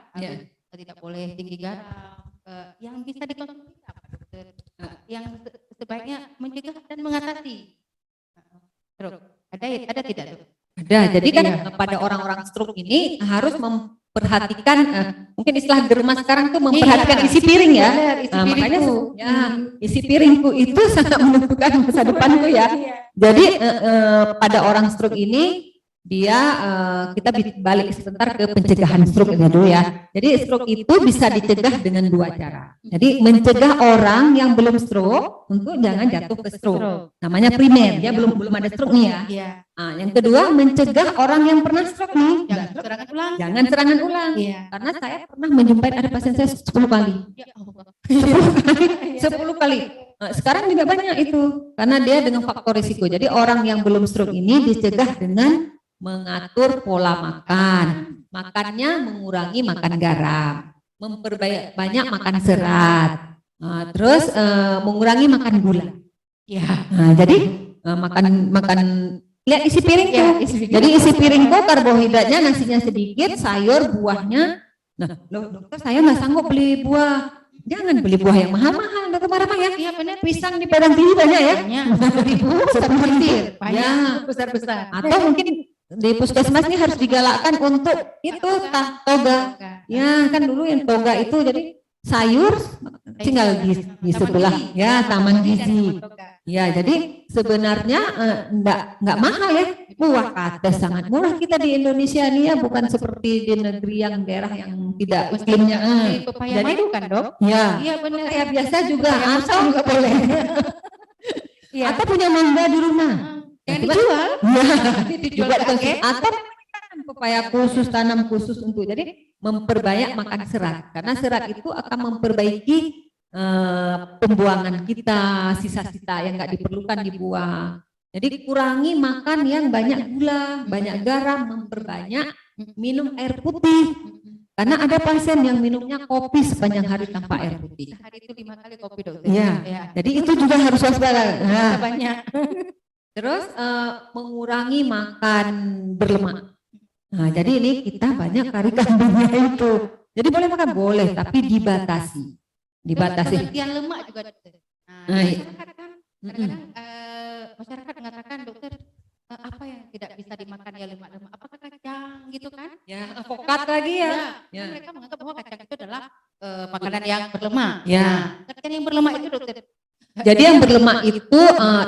A: Tidak boleh tinggi garam. Yang bisa dikonsumsi apa dokter? Yang sebaiknya mencegah dan mengatasi stroke. Ada tidak dok?
C: Ada. Jadi kan pada orang-orang stroke ini harus memperhatikan mungkin istilah germa sekarang tuh memperhatikan isi piring ya. Makanya isi piringku itu sangat menentukan masa depanku ya. Jadi pada orang stroke ini dia kita balik sebentar ke pencegahan stroke dulu ya. Jadi stroke itu bisa dicegah dengan 2 cara. Jadi mencegah orang yang belum stroke untuk jangan jatuh ke stroke. Namanya primer, dia belum ada stroke nih ya. Yang kedua mencegah orang yang pernah stroke nih. Jangan serangan ulang. Karena saya pernah menjumpai ada pasien saya 10 kali. 10 kali. Sekarang juga banyak itu karena dia dengan faktor risiko. Jadi orang yang belum stroke ini dicegah dengan mengatur pola makan, makannya mengurangi makan garam, memperbanyak makan serat, terus mengurangi makan gula. Jadi makan lihat isi piring tuh. Jadi isi piring tuh karbohidratnya nasinya sedikit, sayur, buahnya. Nah, dokter saya nggak sanggup beli buah. Jangan beli buah yang mahal-mahal, dokter marah ya.
A: Iya benar.
C: Pisang di Padang Tinggi banyak ya.
A: Banyak, besar-besar.
C: Atau mungkin di puskesmas ini harus digalakkan untuk itu toga. Ya kan dulu yang toga itu jadi sayur tinggal di sebelah ya taman gizi. Ya jadi sebenarnya enggak mahal ya. Buah kata sangat murah kita di Indonesia ini ya, bukan seperti di negeri yang daerah yang tidak iklimnya.
A: Pepaya madu kan dok?
C: Ya.
A: Iya benar.
C: Kayak biasa juga atau juga boleh. Atau punya mangga di rumah.
A: Yang dijual?
C: Dijual atau pepaya khusus, tanam khusus untuk jadi memperbanyak makan serat karena serat itu akan memperbaiki pembuangan kita, sisa-sisa yang nggak diperlukan dibuang. Jadi kurangi makan yang banyak gula, banyak garam, memperbanyak minum air putih. Karena ada pasien yang minumnya kopi sepanjang hari tanpa air putih.
A: Hari itu 5 kali kopi dokter.
C: Iya. Jadi itu juga harus waspada.
A: Banyak.
C: Terus mengurangi makan berlemak. Nah, jadi ini kita banyak kari kambingnya itu. Jadi boleh makan boleh, tapi dibatasi.
A: Pengertian lemak juga dokter. Kadang-kadang masyarakat mengatakan dokter apa yang tidak bisa dimakan ya lemak-lemak? Apakah kacang gitu kan?
C: Ya, avokat lagi ya.
A: Mereka menganggap bahwa kacang itu adalah makanan yang berlemak.
C: Ya.
A: Kacang yang berlemak itu dokter.
C: Jadi yang berlemak itu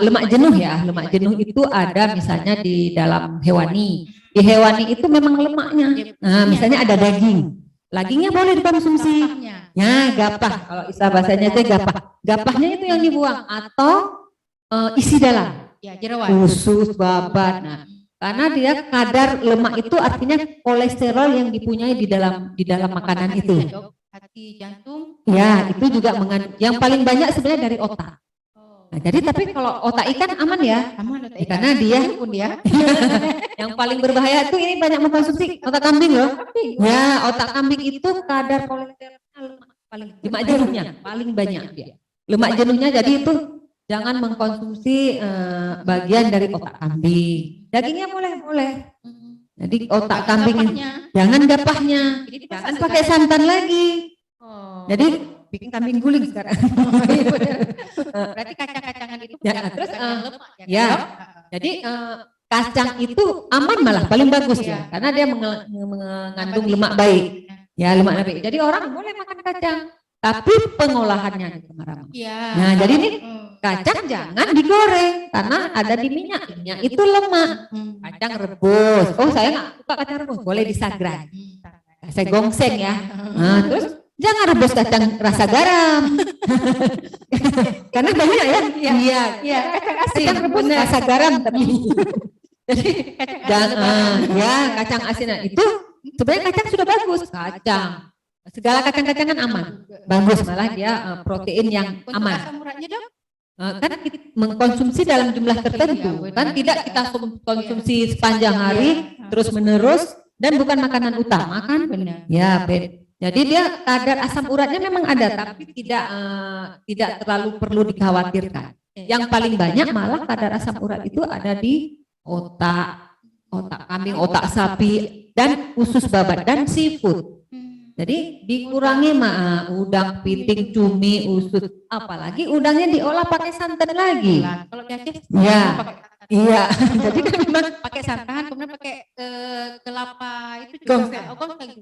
C: lemak jenuh ya. Lemak jenuh itu ada misalnya di dalam hewani. Di hewani itu memang lemaknya. Nah, misalnya ada daging. Dagingnya boleh dikonsumsi. Ya, gapah. Kalau istilah bahasanya itu gapah. Gapahnya itu yang dibuang atau isi dalam.
A: Ya, jerawat.
C: Usus, babat. Nah, karena dia kadar lemak itu artinya kolesterol yang dipunyai di dalam makanan itu.
A: Hati, jantung.
C: Ya, itu juga yang paling banyak sebenarnya dari otak. Nah, jadi tapi kalau otak ikan aman ya, karena dia pun ya. Yang paling berbahaya itu ini banyak mengkonsumsi otak kambing loh. Ya, otak kambing itu kadar kolesterolnya lemak jenuhnya paling banyak dia. Lemak jenuhnya jadi itu jangan mengkonsumsi bagian dari otak kambing. Dagingnya boleh. Jadi otak kambing jangan gapahnya, jangan pakai santan lagi. Jadi bikin kambing guling sekarang.
A: Berarti kacang-kacangan itu
C: terus jadi kacang itu aman malah paling bagus ya, karena dia mengandung lemak baik. Ya, lemak baik. Jadi orang boleh makan kacang, tapi pengolahannya Nah, jadi ini kacang jangan digoreng karena ada di minyak. Minyak itu lemak. Kacang rebus. Oh, saya nggak suka kacang rebus. Boleh disagran. Saya gongseng ya. Nah, terus jangan rebus kacang rasa garam. Karena banyak ya. Iya. Kacang rebus rasa garam tapi Jadi kacang asin itu sebenarnya kacang sudah bagus, segala kacang-kacangan aman, bagus, malah dia protein yang aman.
A: Asam uratnya dok?
C: Kan kita mengkonsumsi dalam jumlah tertentu, kan tidak kita konsumsi sepanjang hari terus menerus dan bukan makanan utama kan?
A: Benar.
C: Ya, jadi dia kadar asam uratnya memang ada, tapi tidak terlalu perlu dikhawatirkan. Yang paling banyak malah kadar asam urat itu ada di otak kambing, otak sapi, dan usus babat dan seafood. Jadi dikurangi udang, piting, cumi, usus, apalagi udangnya diolah pakai santan lagi.
A: Kalau di Aceh
C: Iya. Jadi kan memang
A: pakai santan, kemudian pakai kelapa itu juga.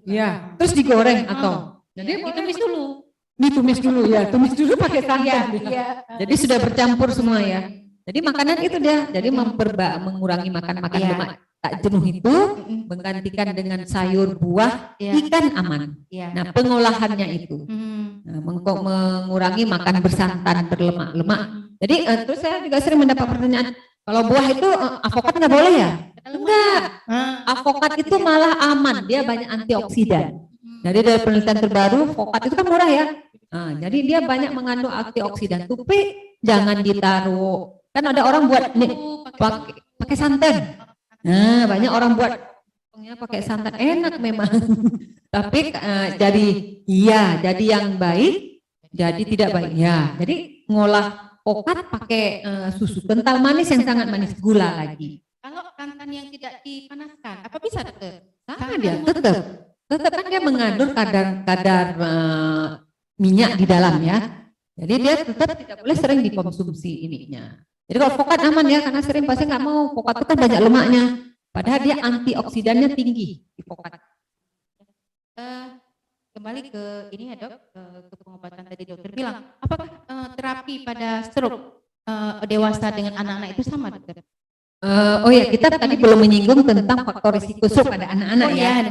C: Iya. Terus digoreng atau
A: jadi ditumis dulu.
C: Ditumis dulu ya, tumis dulu pakai santan.
A: Iya.
C: Jadi sudah bercampur semua ya. Jadi makanan itu dia, jadi mengurangi makan lemak tak jenuh itu, menggantikan dengan sayur, buah, ikan aman. Nah, pengolahannya itu, mengurangi makan bersantan, berlemak-lemak. Jadi terus saya juga sering mendapat pertanyaan, kalau buah itu avokat nggak boleh ya? Enggak, avokat itu malah aman, dia banyak antioksidan. Jadi dari penelitian terbaru, avokat itu kan murah ya. Nah, jadi dia banyak mengandung antioksidan. Tapi jangan ditaruh. Kan ada orang buat pakai santan. Nah, banyak orang buat pakai santan, enak memang. Tapi jadi yang baik, jadi tidak baik. Ya, jadi ngolah avokat pakai susu kental manis yang sangat manis, gula lagi.
A: Kalau santan yang tidak dipanaskan, apa bisa dokter?
C: Sama dia, tetap kan dia mengandung kadar minyak di dalam ya. Jadi dia tetap tidak boleh sering dikonsumsi ininya. Jadi kalau avokat aman ya, karena sering pasti nggak mau, avokat itu kan banyak lemaknya. Padahal dia antioksidannya tinggi di avokat.
A: Kembali ke ini ya dok, ke pengobatan tadi dokter bilang, apakah terapi pada stroke dewasa dengan anak-anak itu sama dokter?
C: Oh ya, kita tadi belum menyinggung tentang faktor risiko stroke pada anak-anak ya.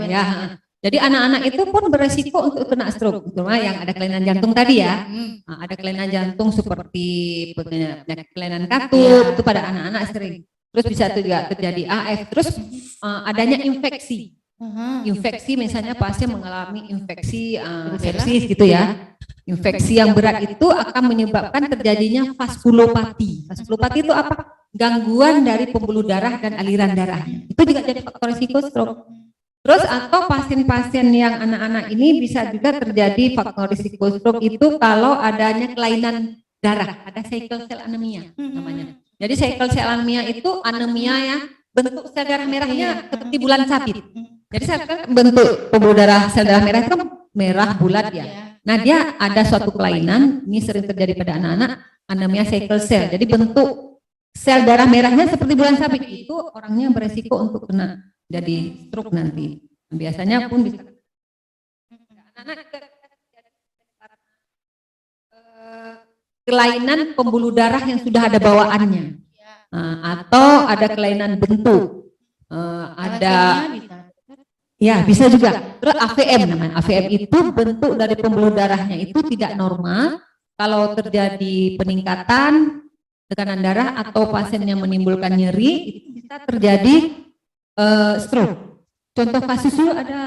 C: Jadi anak-anak itu pun beresiko untuk kena stroke, terutama yang ada kelainan jantung tadi ya. Ada kelainan jantung seperti penyakit kelainan katup itu pada anak-anak sering. Terus bisa juga terjadi AF. Terus adanya infeksi. Infeksi misalnya pasien mengalami infeksi sepsis gitu ya. Infeksi yang berat itu akan menyebabkan terjadinya vaskulopati. Vaskulopati itu apa? Gangguan dari pembuluh darah dan aliran darahnya. Itu juga jadi faktor risiko stroke. Terus atau pasien-pasien yang anak-anak ini bisa juga terjadi faktor risiko stroke itu kalau adanya kelainan darah, ada sickle cell anemia namanya. Jadi sickle cell anemia itu anemia ya, bentuk sel darah merahnya seperti bulan sabit. Jadi bentuk pembuluh darah sel darah merah itu kan merah bulat ya. Nah dia ada suatu kelainan, ini sering terjadi pada anak-anak, anemia sickle cell. Jadi bentuk sel darah merahnya seperti bulan sabit, itu orangnya beresiko untuk kena jadi stroke nanti. Biasanya pun bisa kelainan pembuluh darah yang sudah ada bawaannya, atau ada kelainan bentuk, bisa juga. Terus AVM namanya. AVM itu bentuk dari pembuluh darahnya itu tidak normal. Kalau terjadi peningkatan tekanan darah atau pasiennya menimbulkan nyeri, itu bisa terjadi stroke. Contoh kasus dulu ada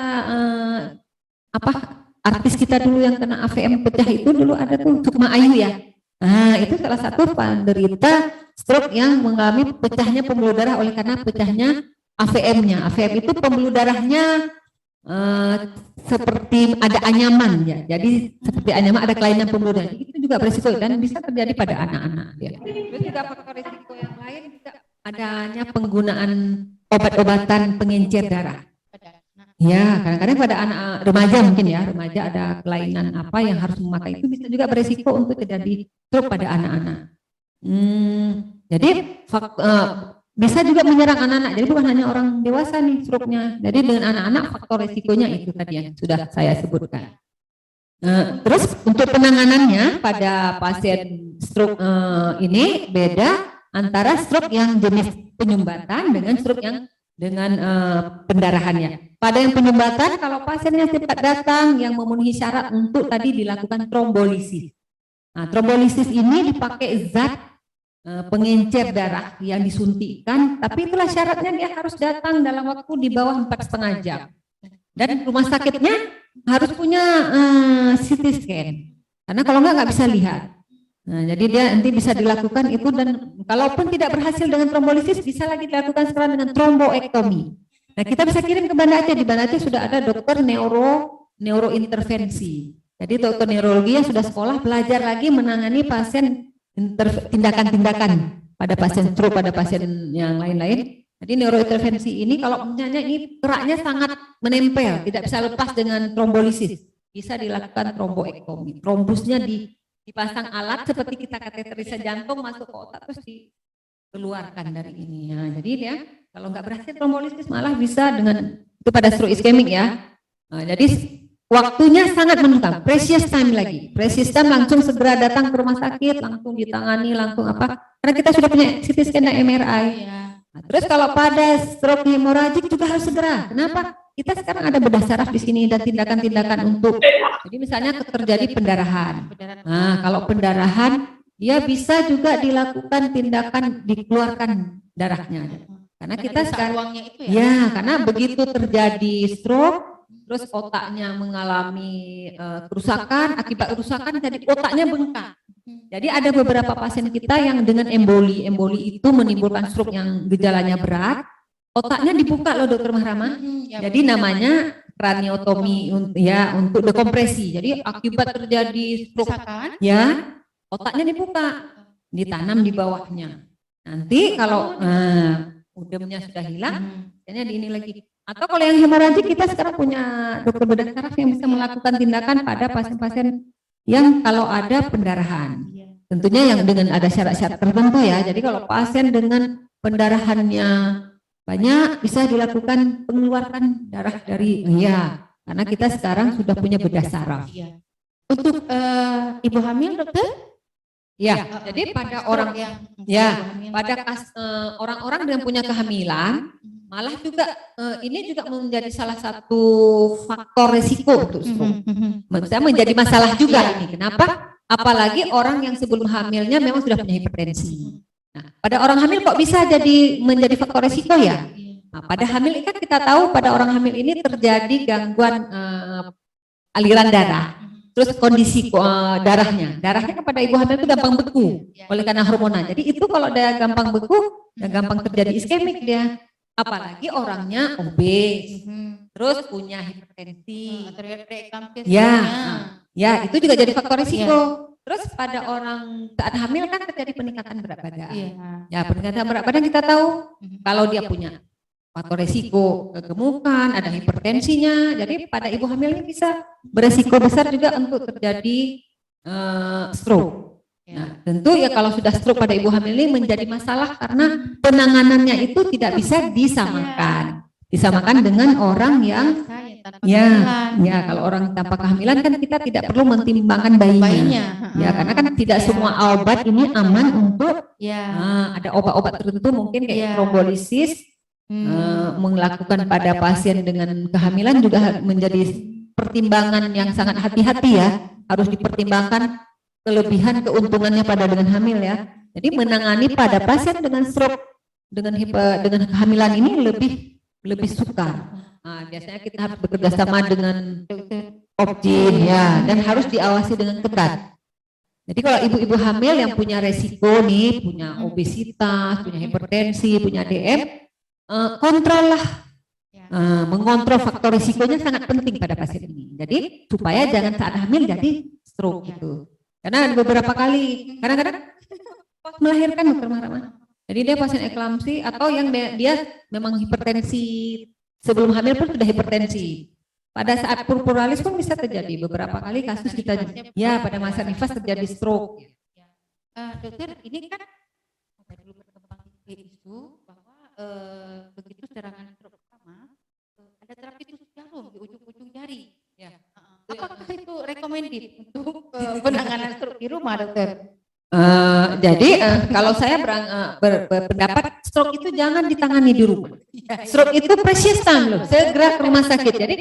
C: artis kita dulu yang kena AVM pecah itu dulu ada tuh Sukma Ayu ya. Nah itu salah satu penderita stroke yang mengalami pecahnya pembuluh darah oleh karena pecahnya AVM-nya. AVM itu pembuluh darahnya seperti ada anyaman ya. Jadi seperti anyaman ada kelainan pembuluh darah. Itu juga berisiko dan bisa terjadi pada anak-anak ya. Terus juga faktor risiko yang lain juga adanya penggunaan obat-obatan pengencer darah. Ya, kadang-kadang pada anak remaja mungkin ya, remaja ada kelainan apa yang harus memakai itu bisa juga beresiko untuk terjadi stroke pada anak-anak. Jadi bisa juga menyerang anak-anak. Jadi bukan hanya orang dewasa nih stroke-nya. Jadi dengan anak-anak faktor resikonya itu tadi yang sudah saya sebutkan. Terus untuk penanganannya pada pasien stroke ini beda antara stroke yang jenis penyumbatan dengan stroke yang dengan pendarahannya. Pada yang penyumbatan, kalau pasiennya cepat datang yang memenuhi syarat untuk tadi dilakukan trombolisis. Nah, trombolisis ini dipakai zat pengencer darah yang disuntikkan, tapi itulah syaratnya dia harus datang dalam waktu di bawah 4,5 jam. Dan rumah sakitnya harus punya CT scan, karena kalau nggak bisa lihat. Nah, jadi dia nanti bisa dilakukan itu, dan kalaupun tidak berhasil dengan trombolisis bisa lagi dilakukan sekarang dengan tromboektomi. Nah, kita bisa kirim ke Banda Aceh. Di Banda Aceh sudah ada dokter neurointervensi. Jadi dokter neurologi yang sudah sekolah belajar lagi menangani pasien tindakan-tindakan pada pasien stroke, pada pasien yang lain-lain. Jadi neurointervensi ini kalau misalnya ini geraknya sangat menempel, tidak bisa lepas dengan trombolisis, bisa dilakukan tromboektomi. Trombusnya dipasang alat seperti kita kateterisasi jantung masuk ke otak terus dikeluarkan dari ini. Nah, jadi dia kalau nggak berhasil trombolisis malah bisa dengan itu pada stroke iskemik ya. Nah, jadi waktunya sangat menentukan, precious time lagi. Precious time langsung segera datang ke rumah sakit, langsung ditangani, langsung apa? Karena kita sudah punya CT scan dan MRI. Nah, terus kalau pada stroke hemoragik juga harus segera. Kenapa? Kita sekarang ada bedah saraf di sini dan tindakan-tindakan untuk, jadi misalnya terjadi pendarahan. Nah, kalau pendarahan, dia bisa juga dilakukan tindakan dikeluarkan darahnya. Karena kita sekarang, ya, karena begitu terjadi stroke, terus otaknya mengalami kerusakan, akibat kerusakan jadi otaknya bengkak. Jadi ada beberapa pasien kita yang dengan emboli itu menimbulkan stroke yang gejalanya berat, otaknya dibuka loh Dokter Mahrama. Jadi namanya kraniotomi ya untuk dekompresi. Jadi akibat terjadi stroke ya otaknya dibuka, ditanam di bawahnya. Nanti kalau udemnya sudah hilang, kayaknya di ini lagi. Atau kalau yang hemoragik kita sekarang punya dokter bedah saraf yang bisa melakukan tindakan pada pasien-pasien yang kalau ada pendarahan. Tentunya yang dengan ada syarat-syarat tertentu ya. Jadi kalau pasien dengan pendarahannya banyak bisa dilakukan pengeluaran darah dari karena kita sekarang sudah punya bedah saraf.
A: Untuk ibu hamil dokter?
C: Ya, jadi pada orang pada orang-orang yang punya kehamilan malah juga ini juga menjadi salah satu faktor risiko untuk stroke. Maksudnya menjadi masalah juga ini. Kenapa? Apalagi orang yang sebelum hamilnya memang sudah punya hipertensi. Nah, pada orang hamil kok bisa jadi menjadi faktor risiko ya? Nah, pada hamil kan kita tahu pada orang hamil ini terjadi gangguan aliran darah. Terus kondisi darahnya kepada ibu hamil itu gampang beku oleh karena hormonal. Jadi itu kalau dia gampang beku, dan gampang terjadi iskemik dia. Apalagi orangnya obes, terus punya hipertensi. Ya, itu juga jadi faktor risiko. Terus pada orang saat hamil kan terjadi peningkatan berat badan. Ya, peningkatan berat badan kita tahu kalau dia punya faktor risiko kegemukan, ada hipertensinya. Jadi pada ibu hamil ini bisa beresiko besar juga untuk terjadi stroke. Nah, tentu ya kalau sudah stroke pada ibu hamil ini menjadi masalah karena penanganannya itu tidak bisa disamakan dengan orang yang kalau orang tanpa kehamilan kan kita tidak perlu mempertimbangkan bayinya. Ya, karena kan tidak semua obat ini aman untuk ada obat-obat tertentu mungkin kayak trombolisis melakukan pada pasien dengan kehamilan juga menjadi pertimbangan yang sangat hati-hati ya, harus dipertimbangkan kelebihan keuntungannya pada dengan hamil ya. Jadi menangani pada pasien dengan stroke dengan kehamilan ini lebih sukar. Nah, biasanya kita harus bekerja sama dengan Opjin ya, dan harus diawasi dengan ketat. Jadi kalau ibu-ibu hamil yang punya resiko nih, punya obesitas, punya hipertensi, punya DM, kontrol lah, mengontrol faktor risikonya sangat penting pada pasien ini. Jadi supaya jangan saat hamil jadi stroke gitu. Karena ada beberapa kali, kadang-kadang melahirkan Dokter Mahrama. Jadi dia pasien eklamsi atau yang dia memang hipertensi sebelum hamil pun sudah hipertensi. Pada saat purpuralis pun bisa terjadi beberapa kali kasus kita pada masa nifas terjadi stroke.
A: Dokter, ini kan dulu berkembang isu bahwa begitu serangan stroke pertama ada terapi tusuk jarum di ujung-ujung jari. Apakah itu recommended untuk penanganan stroke di rumah, dokter?
C: Jadi kalau saya berpendapat stroke itu jangan ditangani di rumah. Stroke itu precious time loh, segera ke rumah sakit. Jadi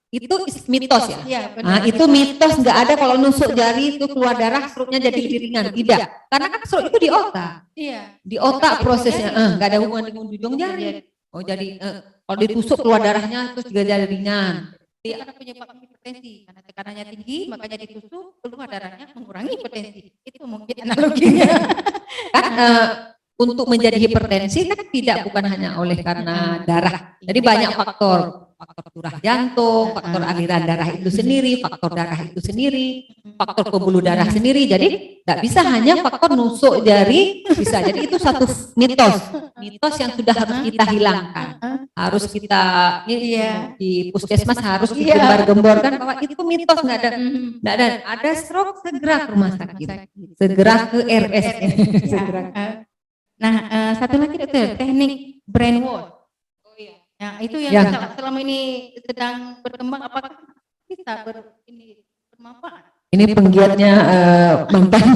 C: itu mitos ya.
A: Iya,
C: Nah, itu mitos, nggak ada kalau nusuk jari itu keluar darah stroke-nya jadi lebih ringan. Tidak. Karena kan stroke itu di otak.
A: Iya.
C: Di otak prosesnya, nggak ada hubungan dengan ujung jari. Oh jadi kalau ditusuk keluar darahnya terus juga jadi ringan.
A: Karena penyebab hipertensi, karena tekanannya tinggi, makanya ditusuk keluar darahnya mengurangi hipertensi. Itu mungkin analoginya.
C: Kan untuk menjadi hipertensi kan bukan hanya oleh karena darah. Jadi banyak faktor curah jantung, faktor aliran darah itu sendiri, faktor darah itu sendiri, faktor pembuluh darah sendiri. Jadi tidak bisa hanya faktor nusuk jari bisa. Jadi itu satu mitos yang sudah harus kita hilangkan. Harus kita di puskesmas harus digembar-gemborkan bahwa itu mitos, nggak ada. Ada stroke segera ke rumah sakit, segera ke RS.
A: Nah, satu lagi dokter, teknik brainwash. Oh iya. Nah, itu yang selama ini sedang berkembang, apakah bisa bermanfaat?
C: Ini penggiatnya mantan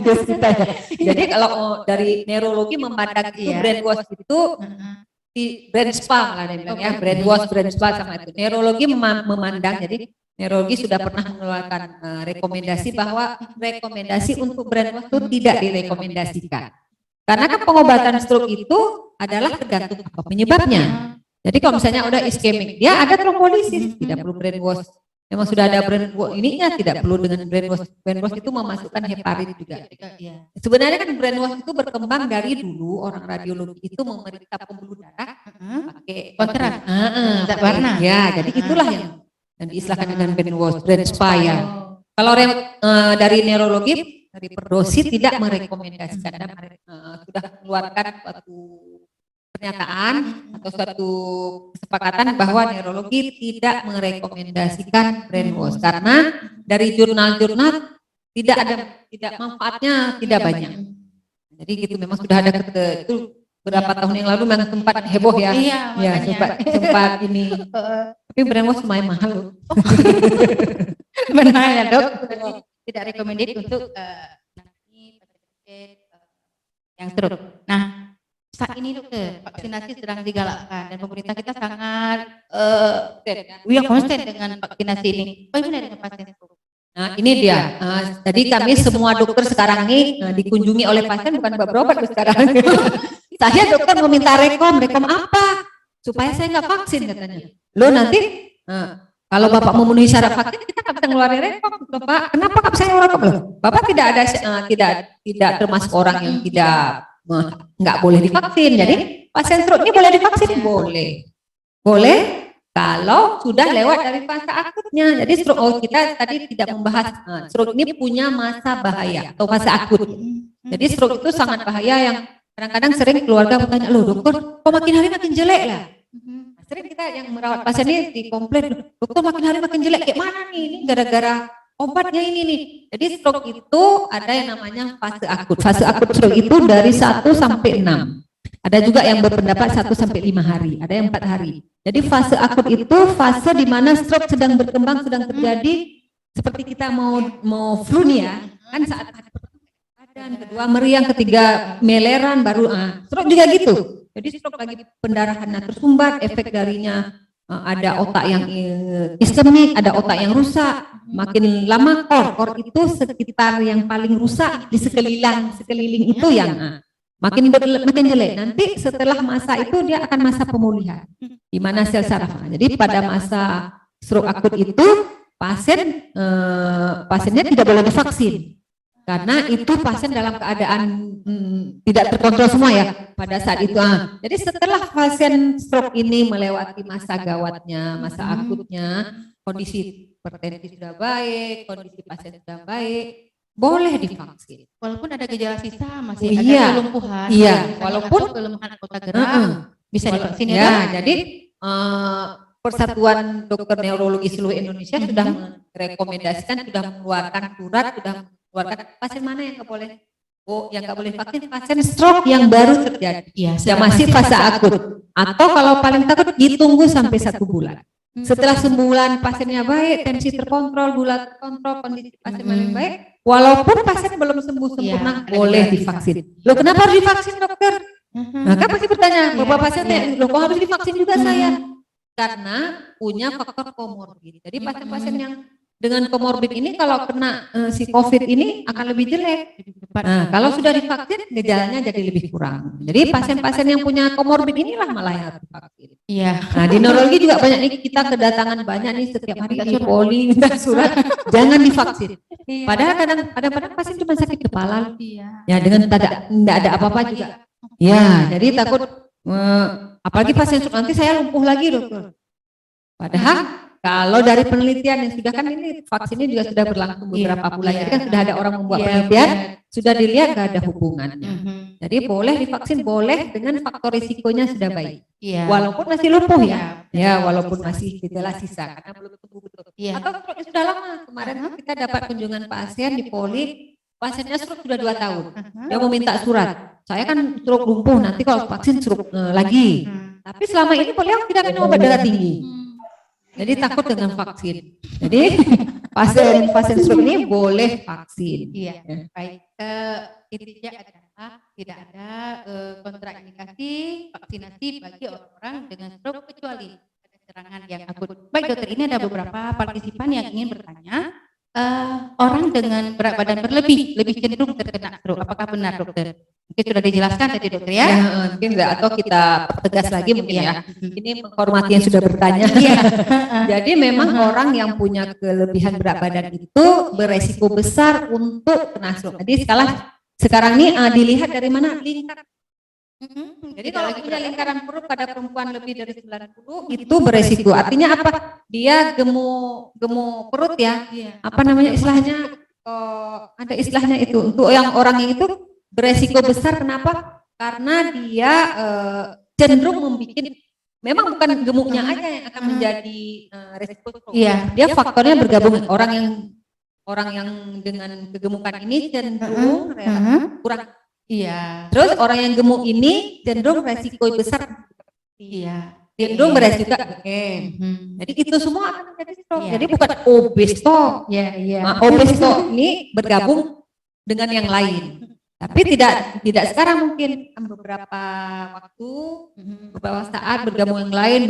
C: kita ya. Jadi kalau dari neurologi memandang itu brainwash itu di brain spa lah dia bilang ya, brainwash, brain spa sama itu. Neurologi memandang, jadi neurologi sudah pernah mengeluarkan rekomendasi bahwa rekomendasi untuk brainwash itu tidak direkomendasikan. Karena kan pengobatan stroke itu adalah tergantung apa penyebabnya. Jadi kalau misalnya udah iskemik, dia ada trombolisis, tidak perlu brainwash. Memang sudah ada brainwash ininya, tidak perlu dengan brainwash. Brainwash itu memasukkan heparin juga. Sebenarnya kan brainwash itu berkembang dari dulu orang radiologi itu memeriksa pembuluh darah pakai
A: kontras, warna.
C: Ya, jadi itulah yang diistilahkan dengan brainwash, brain spa ya. Kalau dari neurologi, dari Perdosi tidak merekomendasikan dan sudah mengeluarkan suatu pernyataan atau suatu kesepakatan bahwa neurologi tidak merekomendasikan brainwash karena dari jurnal-jurnal tidak manfaatnya tidak banyak. Jadi gitu memang sudah ada itu berapa tahun yang lalu memang sempat heboh ya.
A: Iya,
C: sempat ini. Tapi brainwash lumayan mahal loh.
A: Benar ya dok. Tidak recommended untuk yang stroke. Nah, saat ini dokter vaksinasi sedang digalakkan dan pemerintah kita sangat konsen dengan vaksinasi ini. Bagaimana dengan pasien stroke?
C: Nah ini dia. Jadi kami semua dokter sekarang ini dikunjungi oleh pasien bukan berobat sekarang. Saya dokter meminta rekom apa? Supaya saya nggak vaksin katanya. Lo nanti kalau Bapak memenuhi syarat vaksin, kita nggak bisa ngeluarin rekom, Bapak. Kenapa nggak bisa ngeluarin rekom? Bapak tidak termasuk orang yang nggak boleh divaksin. Jadi pasien stroke ini boleh divaksin, boleh. Kalau sudah lewat dari fase akutnya. Jadi stroke kita tadi tidak membahas stroke ini punya masa bahaya atau fase akut. Jadi stroke itu sangat bahaya yang kadang-kadang sering keluarga bertanya, loh dokter, kok makin hari makin jelek lah. Sering kita yang merawat pasien ini dikomplain, dokter makin hari makin jelek, kayak mana nih? Ini gara-gara obatnya ini nih. Jadi stroke itu ada yang namanya fase akut. Fase akut stroke itu dari 1 sampai 6. Ada juga yang berpendapat 1 sampai 5 hari, ada yang 4 hari. Jadi fase akut itu fase di mana stroke sedang berkembang, sedang terjadi, seperti kita mau flu nih ya, kan saat badan, kedua meriang, ketiga meleran, baru stroke juga gitu. Jadi stroke lagi pendarahannya tersumbat, efek darinya ada otak yang iskemik, ada otak yang rusak. Makin lama kor itu sekitar yang paling rusak di sekeliling itu yang makin jelek. Nanti setelah masa itu dia akan masa pemulihan, di mana sel saraf. Jadi pada masa stroke akut itu pasiennya tidak boleh divaksin. Karena itu pasien dalam keadaan tidak terkontrol semua ya pada saat itu. Jadi setelah pasien stroke ini melewati masa gawatnya, masa akutnya, kondisi hipertensi sudah baik, kondisi pasien sudah baik, boleh divaksin.
A: Walaupun ada gejala sisa masih ada kelumpuhan.
C: Iya, walaupun
A: kelumpuhan anggota gerak bisa divaksin ya.
C: Ya, jadi Persatuan Dokter Neurologi seluruh Indonesia sudah merekomendasikan, sudah mengeluarkan surat, sudah mengeluarkan pasien mana yang nggak boleh. Yang nggak boleh vaksin pasien stroke yang baru terjadi, yang masih fase akut. Atau kalau paling takut ditunggu sampai 1 bulan. Setelah sebulan pasiennya baik, tensi terkontrol, gula terkontrol, kondisi pasien paling baik, walaupun pasien belum sembuh sempurna, boleh divaksin. Loh kenapa harus divaksin dokter? Nah kan pasti bertanya, bapak pasien, loh kok harus divaksin juga saya? karena punya faktor komorbid. Jadi pasien-pasien yang dengan komorbid ini kalau kena si COVID ini akan lebih jelek. Nah, kalau sudah divaksin gejalanya jadi lebih kurang. Jadi pasien-pasien yang punya komorbid inilah malah yang harus divaksin.
A: Iya.
C: Nah, di neurologi juga banyak nih, kita kedatangan banyak nih setiap hari di poli minta surat jangan divaksin. Padahal kadang-kadang pasien cuma sakit kepala. Ya dengan tidak ada apa-apa juga. Ya, jadi takut apalagi pasien nanti saya lumpuh lagi, dokter. Padahal kalau dari penelitian yang sudah kan ini vaksinnya juga sudah berlangsung beberapa bulan, jadi kan sudah ada orang membuat penelitian, sudah dilihat nggak ada hubungannya. Jadi boleh divaksin, boleh dengan faktor risikonya sudah baik. Walaupun masih lumpuh ya walaupun masih gejala sisa karena belum sembuh betul. Atau stroke sudah lama, kemarin kita dapat kunjungan pasien di poli, pasiennya stroke sudah 2 tahun, dia mau minta surat. Saya kan stroke lumpuh, nanti kalau vaksin stroke lagi. Tapi selama ini beliau tidak minum obat darah tinggi. Jadi takut dengan vaksin. Jadi pasien stroke ini boleh vaksin.
A: Iya, baik. Intinya adalah tidak ada kontraindikasi vaksinasi bagi orang dengan stroke kecuali ada serangan yang akut. Baik dokter, ini ada beberapa partisipan yang ingin bertanya. Orang dengan berat badan berlebih lebih cenderung terkena stroke. Apakah benar dokter? Mungkin sudah dijelaskan tadi dokter ya?
C: Mungkin enggak, atau kita tegas lagi mungkin ya. Ini menghormati yang sudah bertanya. Jadi memang orang yang punya kelebihan berat badan itu beresiko besar untuk kena stroke. Jadi sekarang ini dilihat dari mana lingkaran. Jadi kalau punya lingkaran perut pada perempuan lebih dari 90 itu beresiko. Artinya apa? Dia gemuk perut ya. Apa namanya istilahnya? Ada istilahnya itu. Untuk yang orang yang itu beresiko besar, kenapa? Karena dia cenderung membuat, memang bukan gemuknya aja yang akan menjadi resiko stroke. Dia faktornya bergabung. Orang yang dengan kegemukan ini cenderung kurang. Terus orang yang gemuk ini cenderung resiko besar. Cenderung beresiko. Jadi itu semua akan menjadi stroke. Jadi bukan obes toh. Obes toh ini bergabung dengan yang lain. Tapi tidak sekarang, mungkin beberapa waktu, beberapa saat bergabung yang lain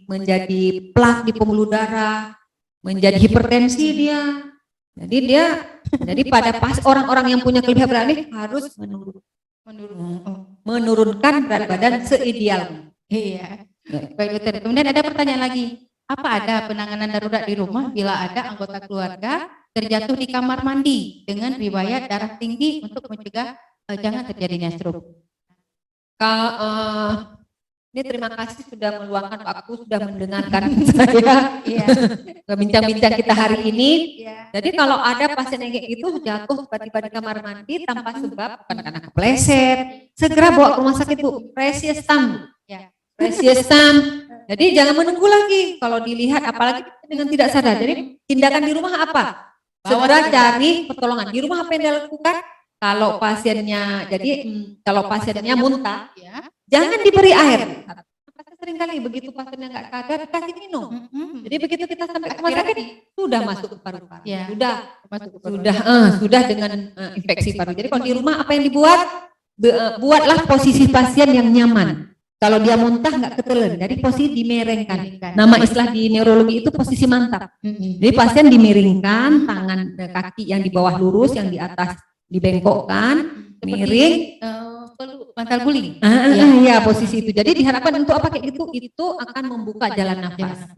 C: menjadi plak di pembuluh darah, menjadi hipertensi dia. Jadi pada pas orang-orang yang punya kelebihan berat ini harus menurunkan berat badan seideal.
A: Baik dokter. Kemudian ada pertanyaan lagi. Apa ada penanganan darurat di rumah bila ada anggota keluarga terjatuh di kamar mandi dengan riwayat darah tinggi untuk mencegah jangan terjadinya stroke?
C: Ini terima kasih sudah meluangkan waktu, sudah mendengarkan saya bincang-bincang kita hari ini. Jadi kalau ada pasien yang kayak gitu jatuh tiba-tiba di kamar mandi tanpa sebab, bukan karena kepleset, segera bawa ke rumah sakit Bu, resiestam. Jadi jangan menunggu lagi kalau dilihat, apalagi dengan tidak sadar. Jadi tindakan di rumah apa? Segera cari pertolongan. Di rumah apa yang dilakukan? Kalau pasiennya muntah, jangan diberi air. Seringkali begitu pasiennya nggak sadar, kasih minum. Jadi begitu kita sampai ke rumah sakit, sudah masuk ke paru-paru. Sudah dengan infeksi paru. Jadi kalau di rumah apa yang dibuat? Buatlah posisi pasien yang nyaman. Kalau dia muntah nggak ketelen, jadi posisi dimerengkan. Nama istilah di neurologi itu posisi mantap. Jadi pasien dimiringkan, tangan kaki yang di bawah lurus, yang di atas dibengkokkan, miring.
A: Bantal guling.
C: Iya posisi itu. Jadi diharapkan untuk apa kayak gitu? Itu akan membuka jalan nafas.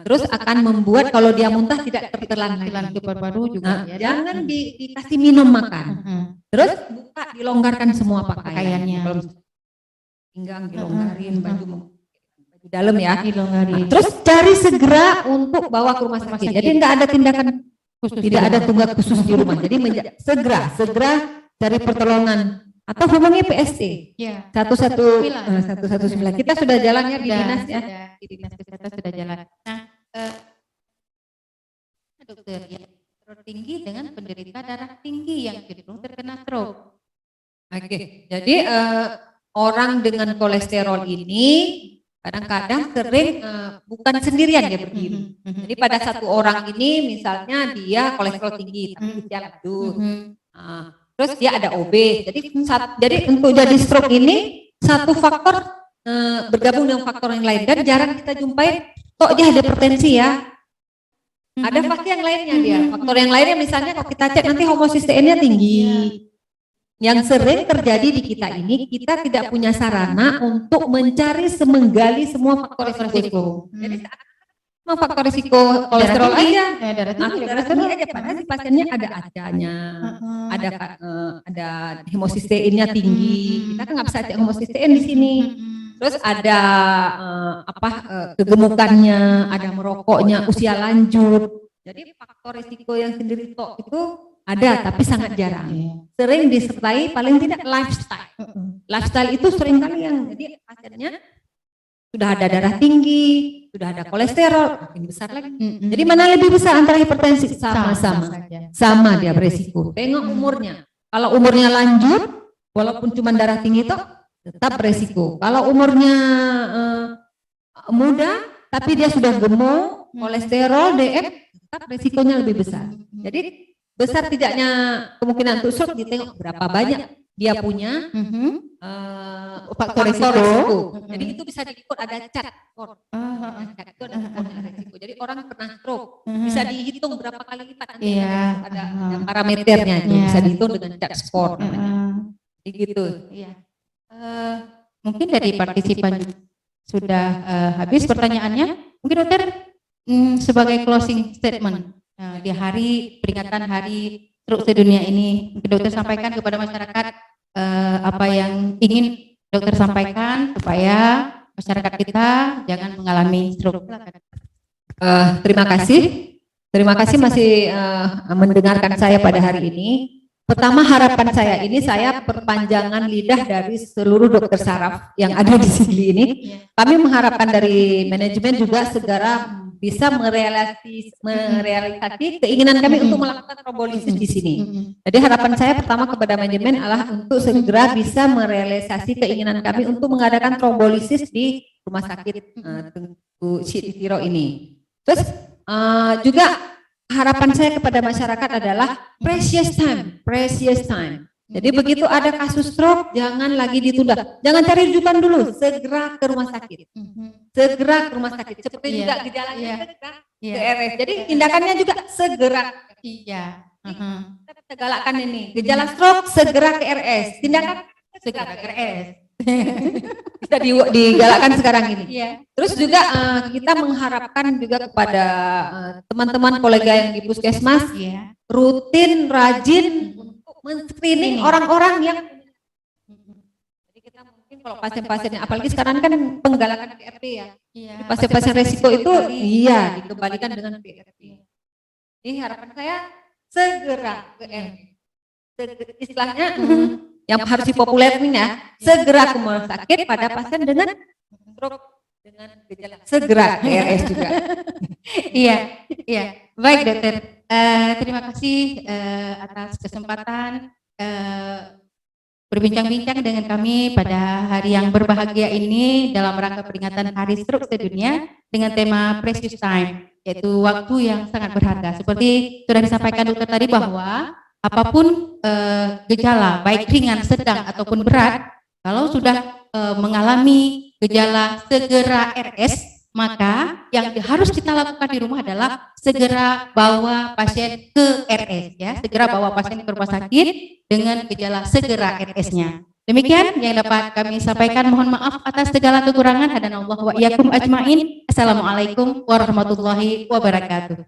C: Terus akan membuat kalau dia muntah tidak tertelan ke paru-paru juga. Jangan dikasih minum makan. Terus buka, dilonggarkan semua pakaiannya. Pinggang dilonggarin, baju dalam ya. Terus cari segera untuk bawa ke rumah sakit. Jadi tidak ada tindakan khusus, tidak ada tunggak khusus di rumah. Jadi segera cari pertolongan atau hubungi PSC 119. Kita sudah jalannya di dinas ya.
A: Di dinas kesehatan sudah jalan. Nah, dokter yang tinggi dengan penderita darah tinggi yang cenderung terkena stroke.
C: Jadi orang dengan kolesterol ini kadang-kadang sering bukan sendirian dia berdiri. Jadi pada satu orang ini misalnya dia kolesterol tinggi tapi usia lanjut. Terus dia ada obes. Jadi untuk jadi stroke ini satu faktor bergabung dengan faktor yang lain dan jarang kita jumpai kok dia ada hipertensi ya. Ada faktor yang lainnya dia. Faktor yang lainnya misalnya kalau kita cek nanti homosisteinnya tinggi. Yang sering terjadi di kita ini, kita tidak punya sarana untuk menggali semua faktor risiko. Jadi semua faktor risiko kolesterol aja, darah tinggi aja, padahal si pasiennya ada AC-nya, ada homosisteinnya tinggi. Kita kan nggak bisa cek homosistein di sini. Terus ada kegemukannya, ada merokoknya, usia lanjut. Jadi faktor risiko yang sendiri tok itu ada tapi sangat jarang. Sering disertai paling tidak lifestyle. Lifestyle itu sering kali yang jadi pasiennya sudah ada darah tinggi, sudah ada kolesterol, makin besar lagi. Jadi mana lebih besar antara hipertensi? Sama dia beresiko. Tengok umurnya. Kalau umurnya lanjut, walaupun cuma darah tinggi itu tetap beresiko. Kalau umurnya muda, tapi dia sudah gemuk, kolesterol, DM, tetap resikonya lebih besar. Jadi besar tidaknya kemungkinan untuk stroke ditengok berapa banyak dia punya faktor risiko. Jadi itu bisa diikut ada cat skor. Cat itu ada skornya risiko. Jadi orang pernah stroke bisa dihitung berapa kali lipat nanti ada parameternya itu bisa dihitung dengan cat skor namanya. Gitu.
A: Mungkin dari partisipan sudah habis pertanyaannya. Mungkin dokter sebagai closing statement di hari peringatan Hari Stroke Sedunia ini, mungkin dokter sampaikan kepada masyarakat apa yang ingin dokter sampaikan supaya masyarakat kita jangan mengalami stroke.
C: Terima kasih masih mendengarkan saya pada hari ini. Pertama harapan saya ini, saya perpanjangan lidah dari seluruh dokter saraf yang ada di sini ini. Kami mengharapkan dari manajemen juga segera bisa merealisasi keinginan kami untuk melakukan trombolysis di sini. Jadi harapan saya pertama kepada manajemen adalah untuk segera bisa merealisasi keinginan kami untuk mengadakan trombolysis di rumah sakit Tengku Sitiro ini. Terus juga harapan saya kepada masyarakat adalah precious time. Jadi begitu ada kasus stroke, jangan lagi ditunda. Jangan cari rujukan dulu, segera ke rumah sakit. Seperti juga gejalanya segera ke RS. Jadi tindakannya juga segera. Kita galakkan ini, gejala stroke segera ke RS. Tindakan segera ke RS. Bisa digalakkan sekarang ini. Terus juga kita mengharapkan juga kepada teman-teman kolega yang di puskesmas rutin rajin men-screening orang-orang yang jadi kita mungkin kalau pasien-pasiennya apalagi sekarang kan penggalakan PRP ya. Pasien-pasien resiko itu dikembalikan dengan PRP. Ini harapan saya segera ke RP. Istilahnya yang harus dipopulerin ya, segera ke rumah sakit pada pasien dengan stroke dengan gejala segera ke RS juga.
A: Baik dokter, terima kasih atas kesempatan berbincang-bincang dengan kami pada hari yang berbahagia ini dalam rangka peringatan Hari Stroke Sedunia dengan tema Precious Time, yaitu waktu yang sangat berharga. Seperti sudah disampaikan dokter tadi bahwa apapun gejala, baik ringan, sedang ataupun berat, kalau sudah mengalami gejala segera RS, maka yang harus kita lakukan di rumah adalah segera bawa pasien ke RS ya, segera bawa pasien ke rumah sakit dengan gejala segera RS-nya. Demikian yang dapat kami sampaikan. Mohon maaf atas segala kekurangan. Hadanallahu wa iyyakum ajmain. Assalamualaikum warahmatullahi wabarakatuh.